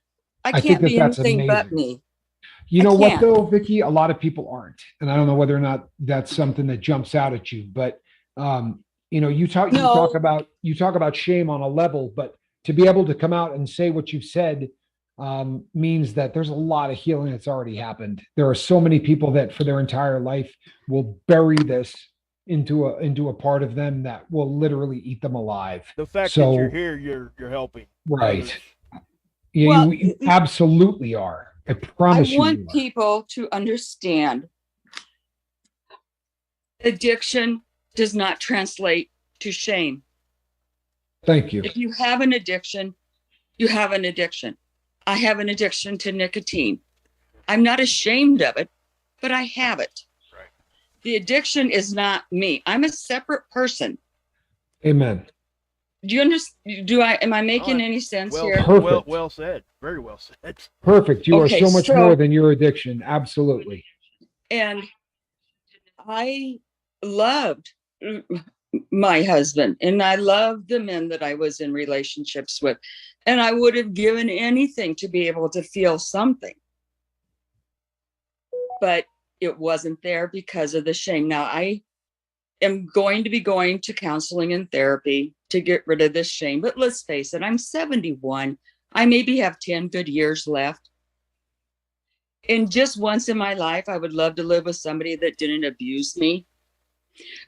I think can't be that's anything but amazing. me. You I know what can't. though, Vicky? A lot of people aren't, and I don't know whether or not that's something that jumps out at you. But you talk No. about shame on a level, but to be able to come out and say what you've said means that there's a lot of healing that's already happened. There are so many people that for their entire life will bury this into a part of them that will literally eat them alive. the fact So- that you're here, you're helping. Right. others. Yeah, Well, you absolutely are. I I promise you. want You are. people to understand addiction does not translate to shame. Thank you. If you have an addiction, you have an addiction. I have an addiction to nicotine. I'm not ashamed of it, but I have it. Right. The addiction is not me. I'm a separate person. Amen. Do you understand? Am I making any sense Well, here? Perfect. well said. Very well said. Perfect. You Okay, are so much so- more than your addiction. Absolutely. And I loved my husband and I loved the men that I was in relationships with. And I would have given anything to be able to feel something. But it wasn't there because of the shame. Now I am going to be going to counseling and therapy to get rid of this shame. But let's face it, I'm 71. I maybe have 10 good years left. And just once in my life, I would love to live with somebody that didn't abuse me.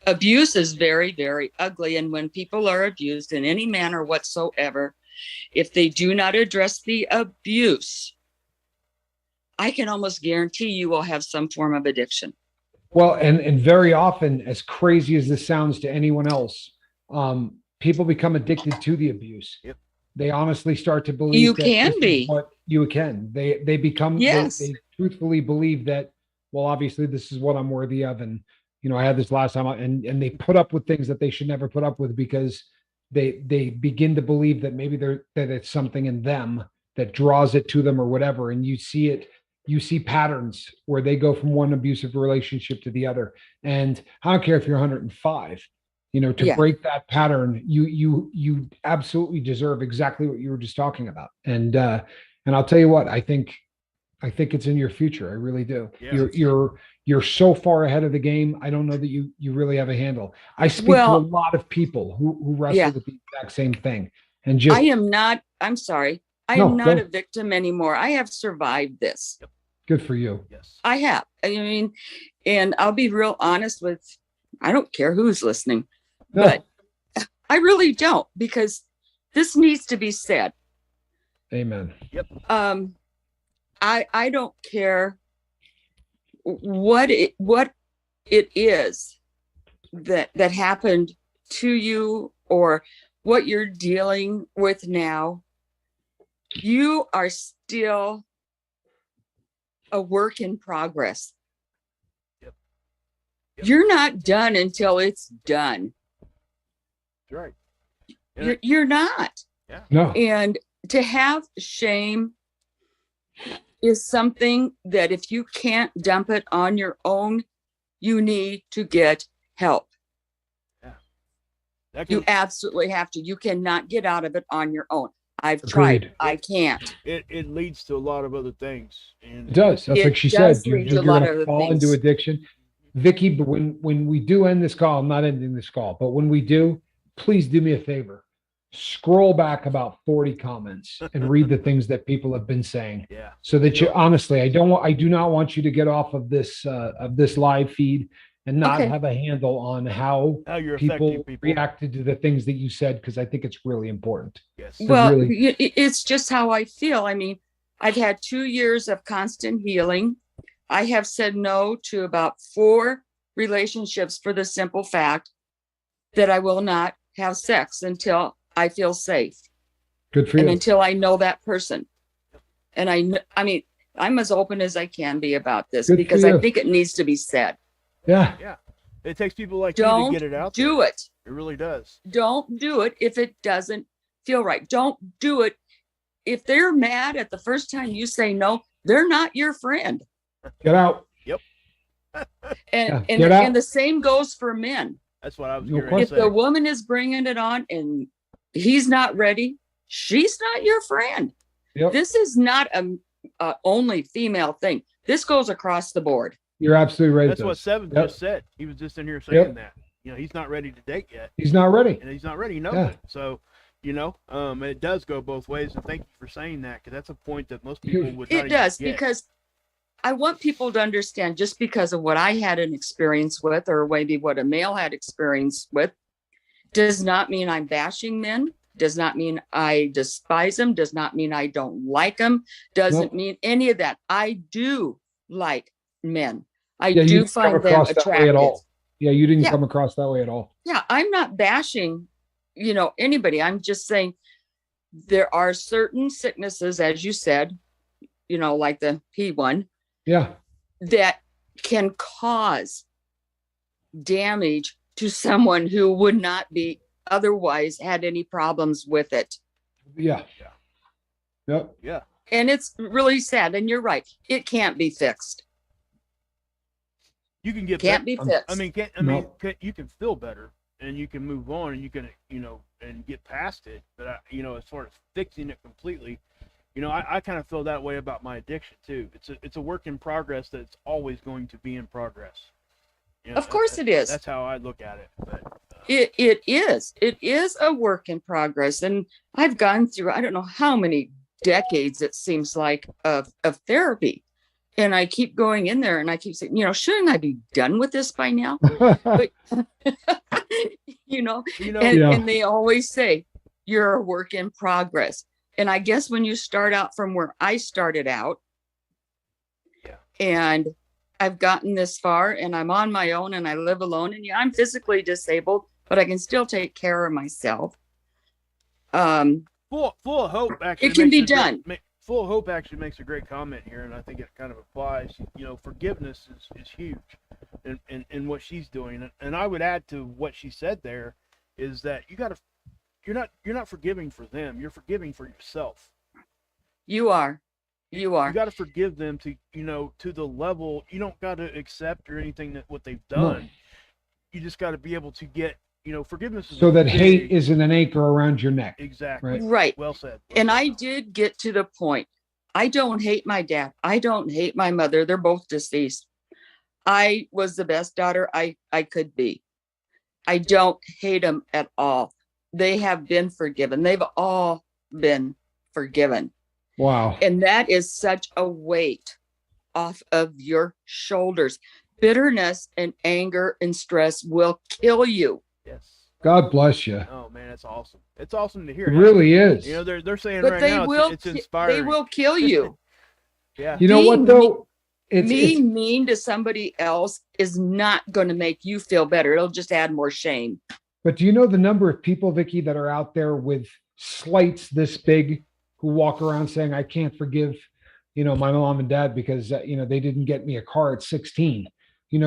Abuse is very, very ugly. And when people are abused in any manner whatsoever, if they do not address the abuse, I can almost guarantee you will have some form of addiction. Well, and very often, as crazy as this sounds to anyone else, people become addicted to the abuse. Yep. They honestly start to believe You that can this is be. what you can. They become Yes. they truthfully believe that, well, obviously this is what I'm worthy of. And I had this last time, and they put up with things that they should never put up with because they begin to believe that maybe that it's something in them that draws it to them or whatever. And you see patterns where they go from one abusive relationship to the other. And I don't care if you're 105, to Yeah. break that pattern, you absolutely deserve exactly what you were just talking about. And I'll tell you what, I think it's in your future. I really do. Yeah. You're so far ahead of the game. I don't know that you really have a handle. I speak to Well, a lot of people who wrestle yeah. with the exact same thing. And just I am not, I'm sorry, I No, am not go. a victim anymore. I have survived this. good for you. Yes. I have. I mean, and I'll be real honest with, I don't care who's listening, No, but I really don't, because this needs to be said. amen. I don't care what it is that happened to you or what you're dealing with now. You are still a work in progress. Yep. You're not done until it's done. That's right. And You're not. No, And to have shame is something that if you can't dump it on your own, you need to get help. that You can, absolutely have to. You cannot get out of it on your own. I've tried. Agreed. I can't. it leads to a lot of other things. And it does. That's It like she does said. You're lead to a going lot to of other fall into things. addiction. Vicky, but when we do end this call, I'm not ending this call, but when we do, please do me a favor. Scroll back about 40 comments and read the things that people have been saying. Yeah. So that you honestly, I do not want you to get off of this live feed and not Okay. have a handle on how How you're affecting people. reacted to the things that you said, because I think it's really important. Yes. Well, really- it's just how I feel. I mean, I've had 2 years of constant healing. I have said no to about 4 relationships for the simple fact that I will not have sex until I feel safe Good for and you. until I know that person. And I mean, I'm as open as I can be about this Good for because I you. think it needs to be said. Yeah. Yeah. It takes people like you to Don't get it out do there. it. It really does. Don't do it if it doesn't feel right. Don't do it. If they're mad at the first time you say no, they're not your friend. Get out. And Yeah, get out. and the same goes for men. That's what I was No going to If say. the woman is bringing it on and he's not ready, she's not your friend. Yep. This is not a only female thing. This goes across the board. You're absolutely right. That's it what does. Seven Yep. just said. He was just in here saying Yep. that. You know, he's not ready to date yet, He's not ready. and he's not ready. He knows Yeah. it. So, you know, it does go both ways. And thank you for saying that, because that's a point that most people would not It does, even get. because I want people to understand, just because of what I had an experience with, or maybe what a male had experience with, does not mean I'm bashing men, does not mean I despise them, does not mean I don't like them, doesn't Nope. mean any of that. I do like men. I Yeah, you do didn't come find them across that way attractive. at all. Yeah, you didn't Yeah. come across that way at all. Yeah, I'm not bashing, anybody. I'm just saying there are certain sicknesses, as you said, like the P one, Yeah. that can cause damage to someone who would not be otherwise had any problems with it. Yeah. Yep. Yeah. And it's really sad. And you're right. It can't be fixed. You can get Can't better. be fixed. I mean, No. you can feel better, and you can move on, and you can, and get past it. But as far as fixing it completely, I kind of feel that way about my addiction too. It's a work in progress that's always going to be in progress. Of course it is. That's how I look at it. But It is a work in progress. And I've gone through, I don't know how many decades, it seems like, of therapy. And I keep going in there and I keep saying, shouldn't I be done with this by now? But, Yeah. and they always say, you're a work in progress. And I guess when you start out from where I started out, Yeah. and I've gotten this far and I'm on my own and I live alone, and I'm physically disabled, but I can still take care of myself. Full of hope actually It can be makes a done. Full of hope actually makes a great comment here, and I think it kind of applies. Forgiveness is huge in what she's doing, and I would add to what she said there is that you're not forgiving for them, you're forgiving for yourself. You are. You got to forgive them to to the level. You don't got to accept or anything that what they've done. No. You just got to be able to get forgiveness. So that hate big- isn't an anchor around your neck. exactly Right. Well said. And I did get to the point. I don't hate my dad. I don't hate my mother. They're both deceased. I was the best daughter I could be. I don't hate them at all. They have been forgiven. They've all been forgiven. Wow. And that is such a weight off of your shoulders. Bitterness and anger and stress will kill you. Yes. God bless you. Oh man, that's awesome. It's awesome to hear. It really is. They're saying But right they now will it's inspiring. they will kill you. Yeah. You know what being though? It's Being mean to somebody else is not going to make you feel better. It'll just add more shame. but do you know the number of people, Vicky, that are out there with slights this big who walk around saying, I can't forgive, my mom and dad because, they didn't get me a car at 16,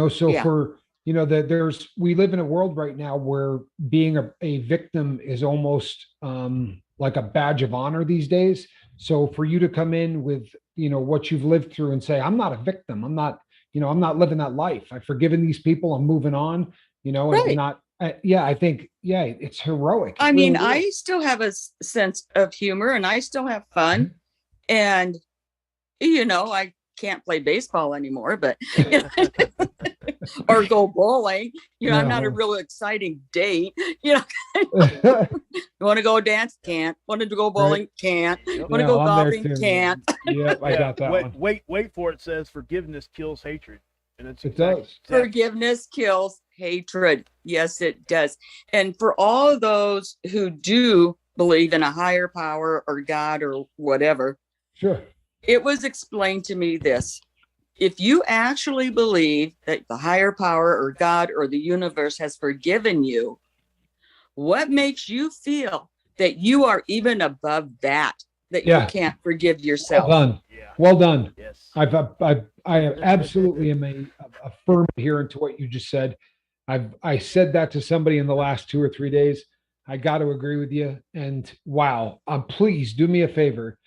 so Yeah. for, we live in a world right now where being a victim is almost like a badge of honor these days. So for you to come in with, what you've lived through and say, I'm not a victim. I'm not living that life. I've forgiven these people. I'm moving on, Right. and not, I think, it's heroic. It I mean, really I is. still have a sense of humor and I still have fun. And, I can't play baseball anymore, but or go bowling. I'm not a No. real exciting date. You want to go dance? Can't. Want to go bowling? Can't. Want to go I'm there golfing? too. Can't. Yep, I got that one. Wait for it. Says forgiveness kills hatred, and it's It does. Forgiveness kills hatred. Yes, it does. And for all those who do believe in a higher power or God or whatever, Sure. it was explained to me this. If you actually believe that the higher power or God or the universe has forgiven you, what makes you feel that you are even above that? that Yeah. you can't forgive Well yourself. done. Yeah. Well done. Yes. I absolutely am a firm adherent to what you just said. I said that to somebody in the last 2 or 3 days. I got to agree with you. And wow, please do me a favor.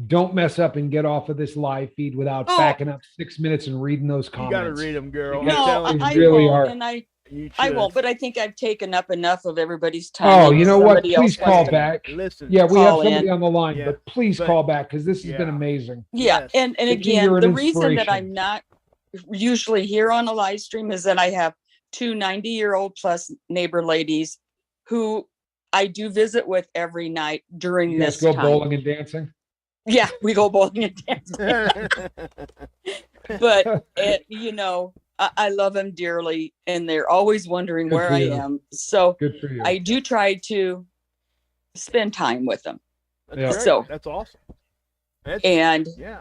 Don't mess up and get off of this live feed without Oh. backing up 6 minutes and reading those You got to comments. read them, girl. I'm No, telling They you. I really won't, are. and I You won't. should. But I think I've taken up enough of everybody's time. Oh, Maybe you know what? somebody else Please wants call to- back. Listen. Yeah, we have Call somebody in. on the line, Yeah, but please but- call back because this has been Yeah. amazing. Yeah, Yes. and Vicky, again, you're an the reason that inspiration. I'm not usually here on a live stream is that I have two 90-year-old plus neighbor ladies who I do visit with every night during You guys this go time. bowling and dancing. Yeah, we go bowling and dancing. But you know, I love them dearly, and they're always wondering Good where for I you. am. So Good for you. I do try to spend time with them. That's Yeah. great. So- That's awesome. That's, And yeah.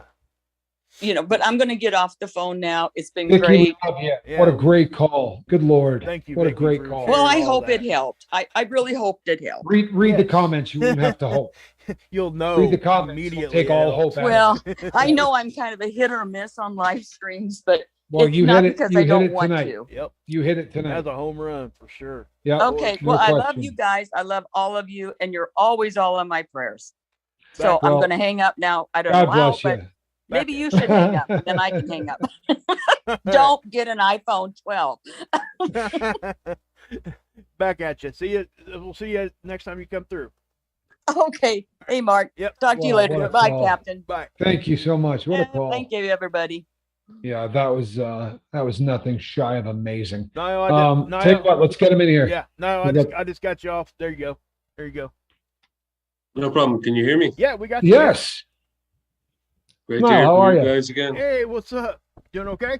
you know, but I'm going to get off the phone now. It's been Vicky, we great. love you. Yeah, What a we- great call. Good Lord. Thank you, What a Vicky, great for call. Well, I sharing all hope it that. helped. I really hoped it helped. Read the Yes. comments. You wouldn't have to hope. You'll know Read the comments. We'll immediately. take all it hope out Well, of it. I know I'm kind of a hit or miss on live streams, but Well, it's you not hit it. because You I hit don't it want tonight. to. Yep. You hit it tonight. That's a home run for sure. Yeah. Okay. No Well, I love question. you guys. I love all of you, and you're always all in my prayers. So Back- I'm well, going to hang up now. I don't God know how, bless but you. maybe you should hang up, and then I can hang up. Don't get an iPhone 12. Back at you. See you. We'll see you next time you come through. Okay. Hey, Mark. Yep. Talk to you Wow, later. what a Bye, call. Captain. Bye. Thank you so much. What a Yeah, call. thank you, everybody. Yeah, that was nothing shy of amazing. No, Tell you what, let's get him in here. Yeah. No, I just got you off. There you go. There you go. No problem. Can you hear me? Yeah, we got you. Yes. Great No, to hear how from are you you? guys again. Hey, what's up? Doing okay?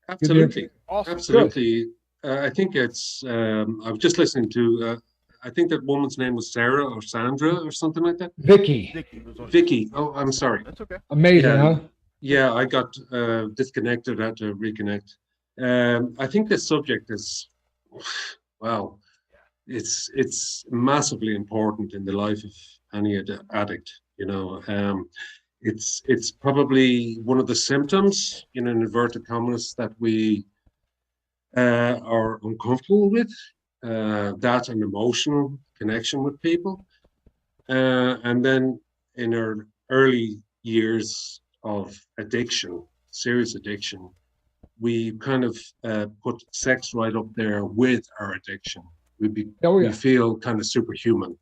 Absolutely. Awesome. Absolutely. I think it's, I was just listening to, I think that woman's name was Sarah or Sandra or something like that. Vicky. Vicky was on. Vicky. Oh, I'm sorry. That's okay. Amazing, Yeah. huh? Yeah, I got disconnected, had to reconnect. I think this subject is, wow, it's massively important in the life of any addict, you know. It's probably one of the symptoms, in inverted commas, that we are uncomfortable with, that and emotional connection with people. And then in our early years of addiction, serious addiction, we kind of put sex right up there with our addiction. Oh, We yeah. feel kind of superhuman.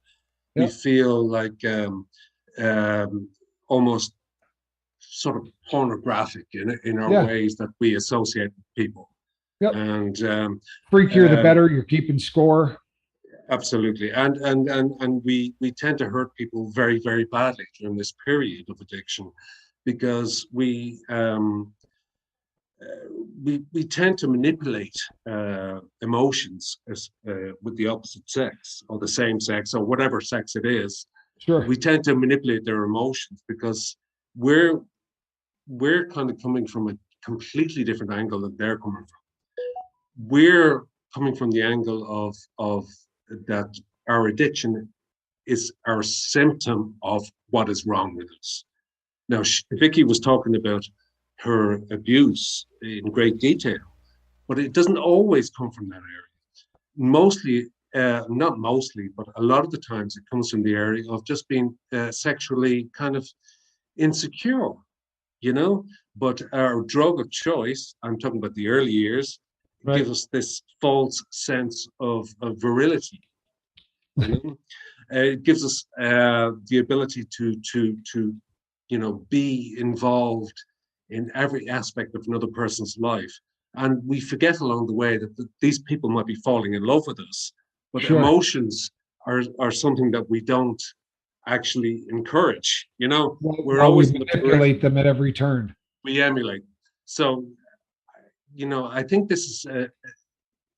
Yeah. We feel like almost sort of pornographic in our Yeah. ways that we associate with people. Yep. And Freakier the Um, better. You're keeping score. absolutely, and we tend to hurt people very, very badly during this period of addiction, because we tend to manipulate emotions with the opposite sex or the same sex or whatever sex it is. Sure. We tend to manipulate their emotions because we're kind of coming from a completely different angle that they're coming from. We're coming from the angle of that our addiction is our symptom of what is wrong with us. Now, Vicky was talking about her abuse in great detail, but it doesn't always come from that area. Mostly, not mostly, but a lot of the times it comes from the area of just being sexually kind of insecure, you know. But our drug of choice, I'm talking about the early years, Right. gives us this false sense of virility. You know? It gives us the ability to be involved in every aspect of another person's life, and we forget along the way that these people might be falling in love with us, but Sure. emotions are something that we don't actually encourage. You know, we're Well, we always in the manipulate them at every turn. we emulate. So, I think this is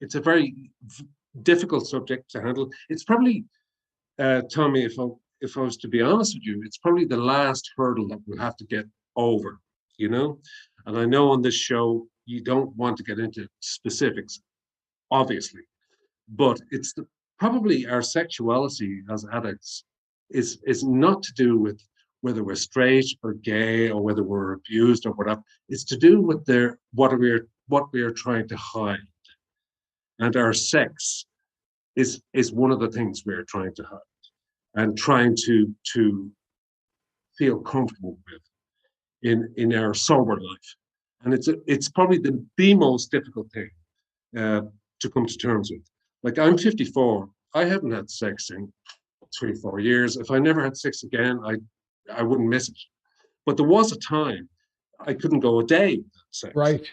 it's a very difficult subject to handle. It's probably, Tommy, if I was to be honest with you, it's probably the last hurdle that we'll have to get over. And I know on this show you don't want to get into specifics, obviously, but it's probably our sexuality as addicts is not to do with whether we're straight or gay or whether we're abused or whatever. It's to do with what we are trying to hide. And our sex is one of the things we're trying to hide and trying to feel comfortable with in our sober life. And it's probably the most difficult thing to come to terms with. Like, I'm 54. I haven't had sex in 3-4 years. If I never had sex again, I wouldn't miss it. But there was a time I couldn't go a day without sex. Right.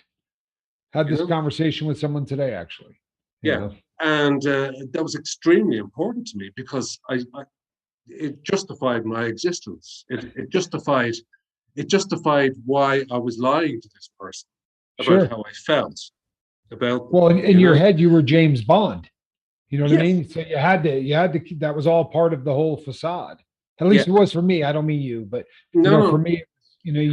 Had You this know? conversation with someone today, actually. You Yeah. know? And that was extremely important to me because it justified my existence. It justified why I was lying to this person about Sure. how I felt about. Well, in you your know? head, you were James Bond. You know what I Yes. mean? So you had to, that was all part of the whole facade. At least Yeah. it was for me. I don't mean you, but No, for no. me, And it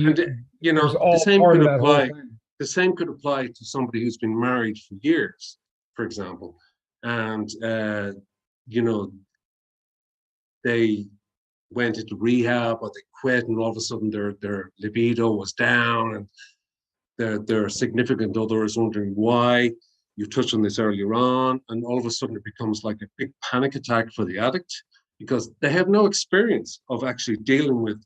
was the all same part could of that whole apply. thing. The same could apply to somebody who's been married for years, for example, and you know, they went into rehab or they quit, and all of a sudden their libido was down, and their significant other is wondering why. You touched on this earlier on, and all of a sudden it becomes like a big panic attack for the addict because they have no experience of actually dealing with.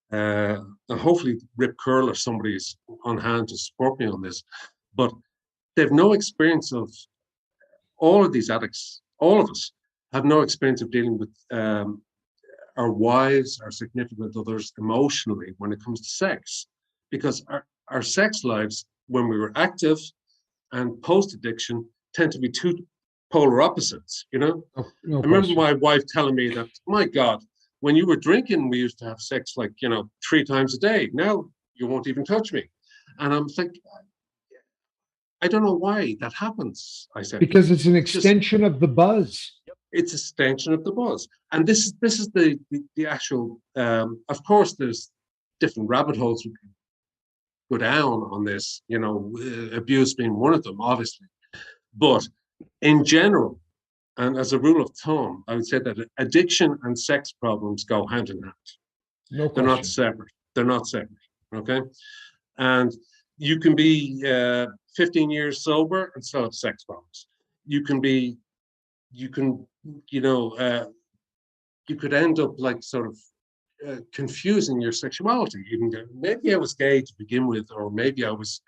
And hopefully Rip Curl or somebody's on hand to support me on this, but they've no experience of all of these addicts. All of us have no experience of dealing with our wives, our significant others emotionally when it comes to sex, because our sex lives when we were active and post addiction tend to be two polar opposites. No I remember question. my wife telling me that, my God, when you were drinking, we used to have sex like 3 times a day. Now you won't even touch me. And I'm like, I don't know why that happens. I said, Because it's an It's just- extension of the buzz. it's an extension of the buzz. And this is the actual, of course, there's different rabbit holes we can go down on this, abuse being one of them, obviously. But in general, and as a rule of thumb, I would say that addiction and sex problems go hand in hand. No They're not question. separate. They're not separate. Okay. And you can be 15 years sober and still have sex problems. You could end up like sort of confusing your sexuality. Even maybe I was gay to begin with, or maybe I was,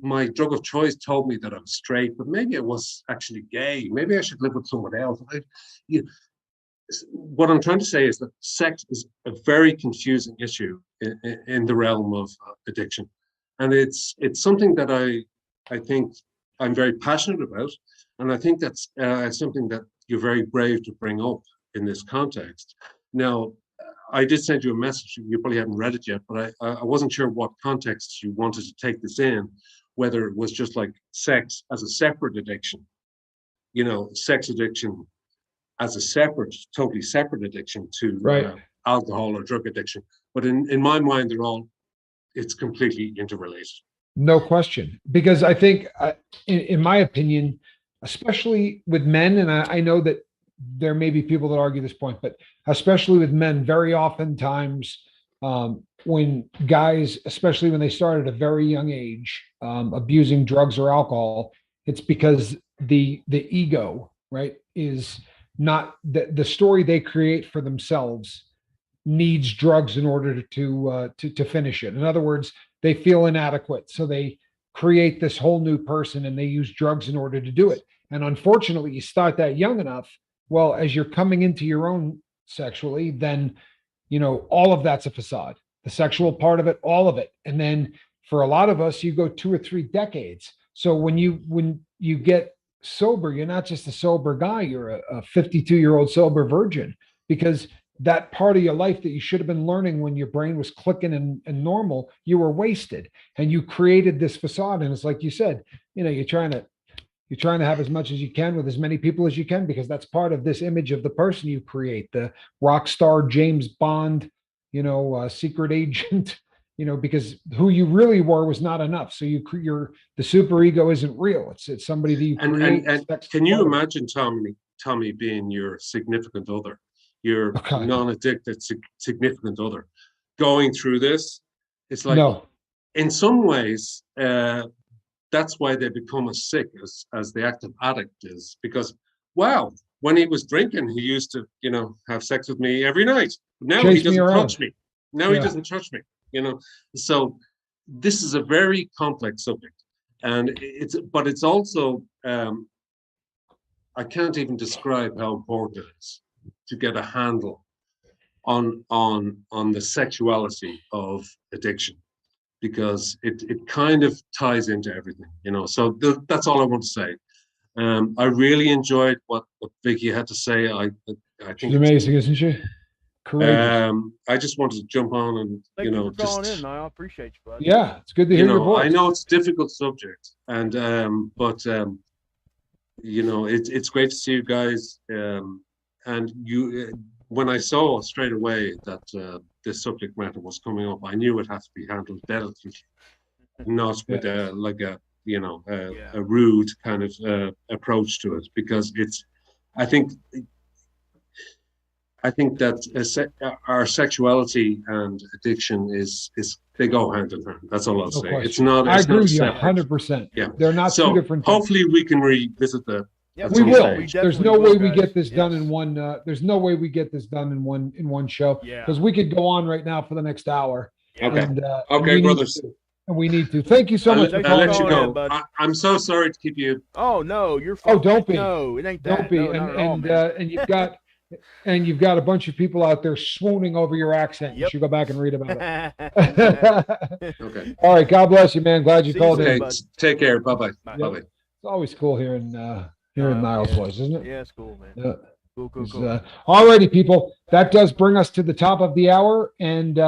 my drug of choice told me that I was straight, but maybe I was actually gay. Maybe I should live with someone else. What I'm trying to say is that sex is a very confusing issue in the realm of addiction. And it's something that I think I'm very passionate about. And I think that's something that you're very brave to bring up in this context. Now, I did send you a message. You probably haven't read it yet, but I wasn't sure what context you wanted to take this in, whether it was just like sex as a separate addiction, sex addiction as a totally separate addiction to Right. alcohol or drug addiction. But in my mind, it's completely interrelated. No question. Because I think, in my opinion, especially with men, and I know that there may be people that argue this point, but especially with men, very oftentimes, when guys, especially when they start at a very young age, abusing drugs or alcohol, it's because the ego, right, is not the story they create for themselves needs drugs in order to finish it. In other words, they feel inadequate, so they create this whole new person and they use drugs in order to do it. And unfortunately, you start that young enough. Well, as you're coming into your own sexually, then all of that's a facade. The sexual part of it, all of it, and then for a lot of us, you go 2 or 3 decades. So when you get sober, you're not just a sober guy, you're a 52-year-old sober virgin, because that part of your life that you should have been learning when your brain was clicking and normal, you were wasted, and you created this facade. And it's like you said, you're trying to have as much as you can with as many people as you can, because that's part of this image of the person you create, the rock star James Bond, secret agent, because who you really were was not enough. So the super ego isn't real. It's somebody that you create. And can you imagine, Tom, Tommy being your significant other, your Okay. non-addicted significant other, going through this. It's like, No. in some ways, that's why they become as sick as the active addict is. Because, wow, when he was drinking, he used to, have sex with me every night. Now Chase he me doesn't around. touch me. Now he Yeah. doesn't touch me. So this is a very complex subject, and it's also, I can't even describe how important it is to get a handle on the sexuality of addiction, because it kind of ties into everything, So that's all I want to say. I really enjoyed what Vicky had to say. I think She's amazing, isn't she? Courageous. I just wanted to jump on and Thank you for calling just in, Niall. I appreciate you, bud. Yeah, it's good to hear your voice. I know it's a difficult subject, and but it's great to see you guys. And when I saw straight away that this subject matter was coming up, I knew it had to be handled delicately, not with a rude kind of approach to it, because I think that our sexuality and addiction is they go hand in hand. That's all I'll say. question. It's not. I It's agree not with you separate. 100%. Yeah. They're not So two different things. hopefully we can revisit that. Yeah, at We some will. stage. There's definitely no way will, we guys. get this done Yes. in one. There's no way we get this done in one show. Yeah. Because we could go on right now for the next hour. Okay. And, Okay, we brothers. Need to, and we need to. Thank you so much for Thanks I'll for let you calling in, go. bud. I'm so sorry to keep you. Oh no, you're fine. Oh, don't be. No, it ain't that. Don't be. No, not at all, man. And you've got a bunch of people out there swooning over your accent. You Yep. should go back and read about it. Okay. All right. God bless you, man. Glad you See you called soon, in. Okay. bud. Take care. Bye-bye. Bye. Bye-bye. It's always cool hearing Niall's yeah. voice, isn't it? Yeah, it's cool, man. Yeah. Cool. All righty, people. That does bring us to the top of the hour, and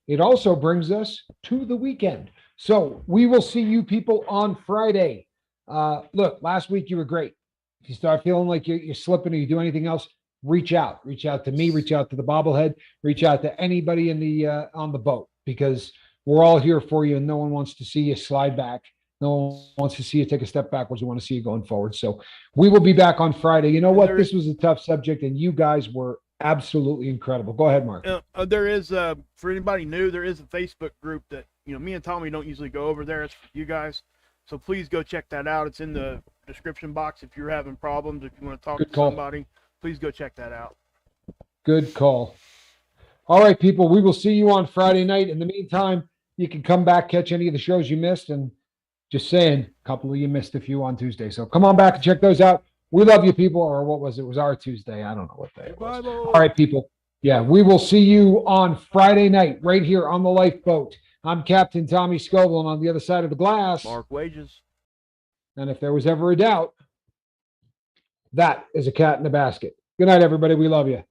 it also brings us to the weekend. So we will see you people on Friday. Look, last week you were great. If you start feeling like you're slipping or you do anything else, reach out. Reach out to me. Reach out to the bobblehead. Reach out to anybody in the on the boat, because we're all here for you, and no one wants to see you slide back. No one wants to see you take a step backwards. We want to see you going forward. So we will be back on Friday. You know what? This was a tough subject, and you guys were absolutely incredible. Go ahead, Mark. There is, for anybody new, there is a Facebook group that, me and Tommy don't usually go over there. It's for you guys. So please go check that out. It's in the description box if you're having problems, if you want to talk to somebody. Please go check that out. Good call. All right, people. We will see you on Friday night. In the meantime, you can come back, catch any of the shows you missed, and just saying, a couple of you missed a few on Tuesday. So come on back and check those out. We love you, people. Or what was it? It was our Tuesday. I don't know what day it was. All right, people. Yeah, we will see you on Friday night right here on the Lifeboat. I'm Captain Tommy Scoble, and on the other side of the glass, Mark Wages. And if there was ever a doubt, that is a cat in a basket. Good night, everybody. We love you.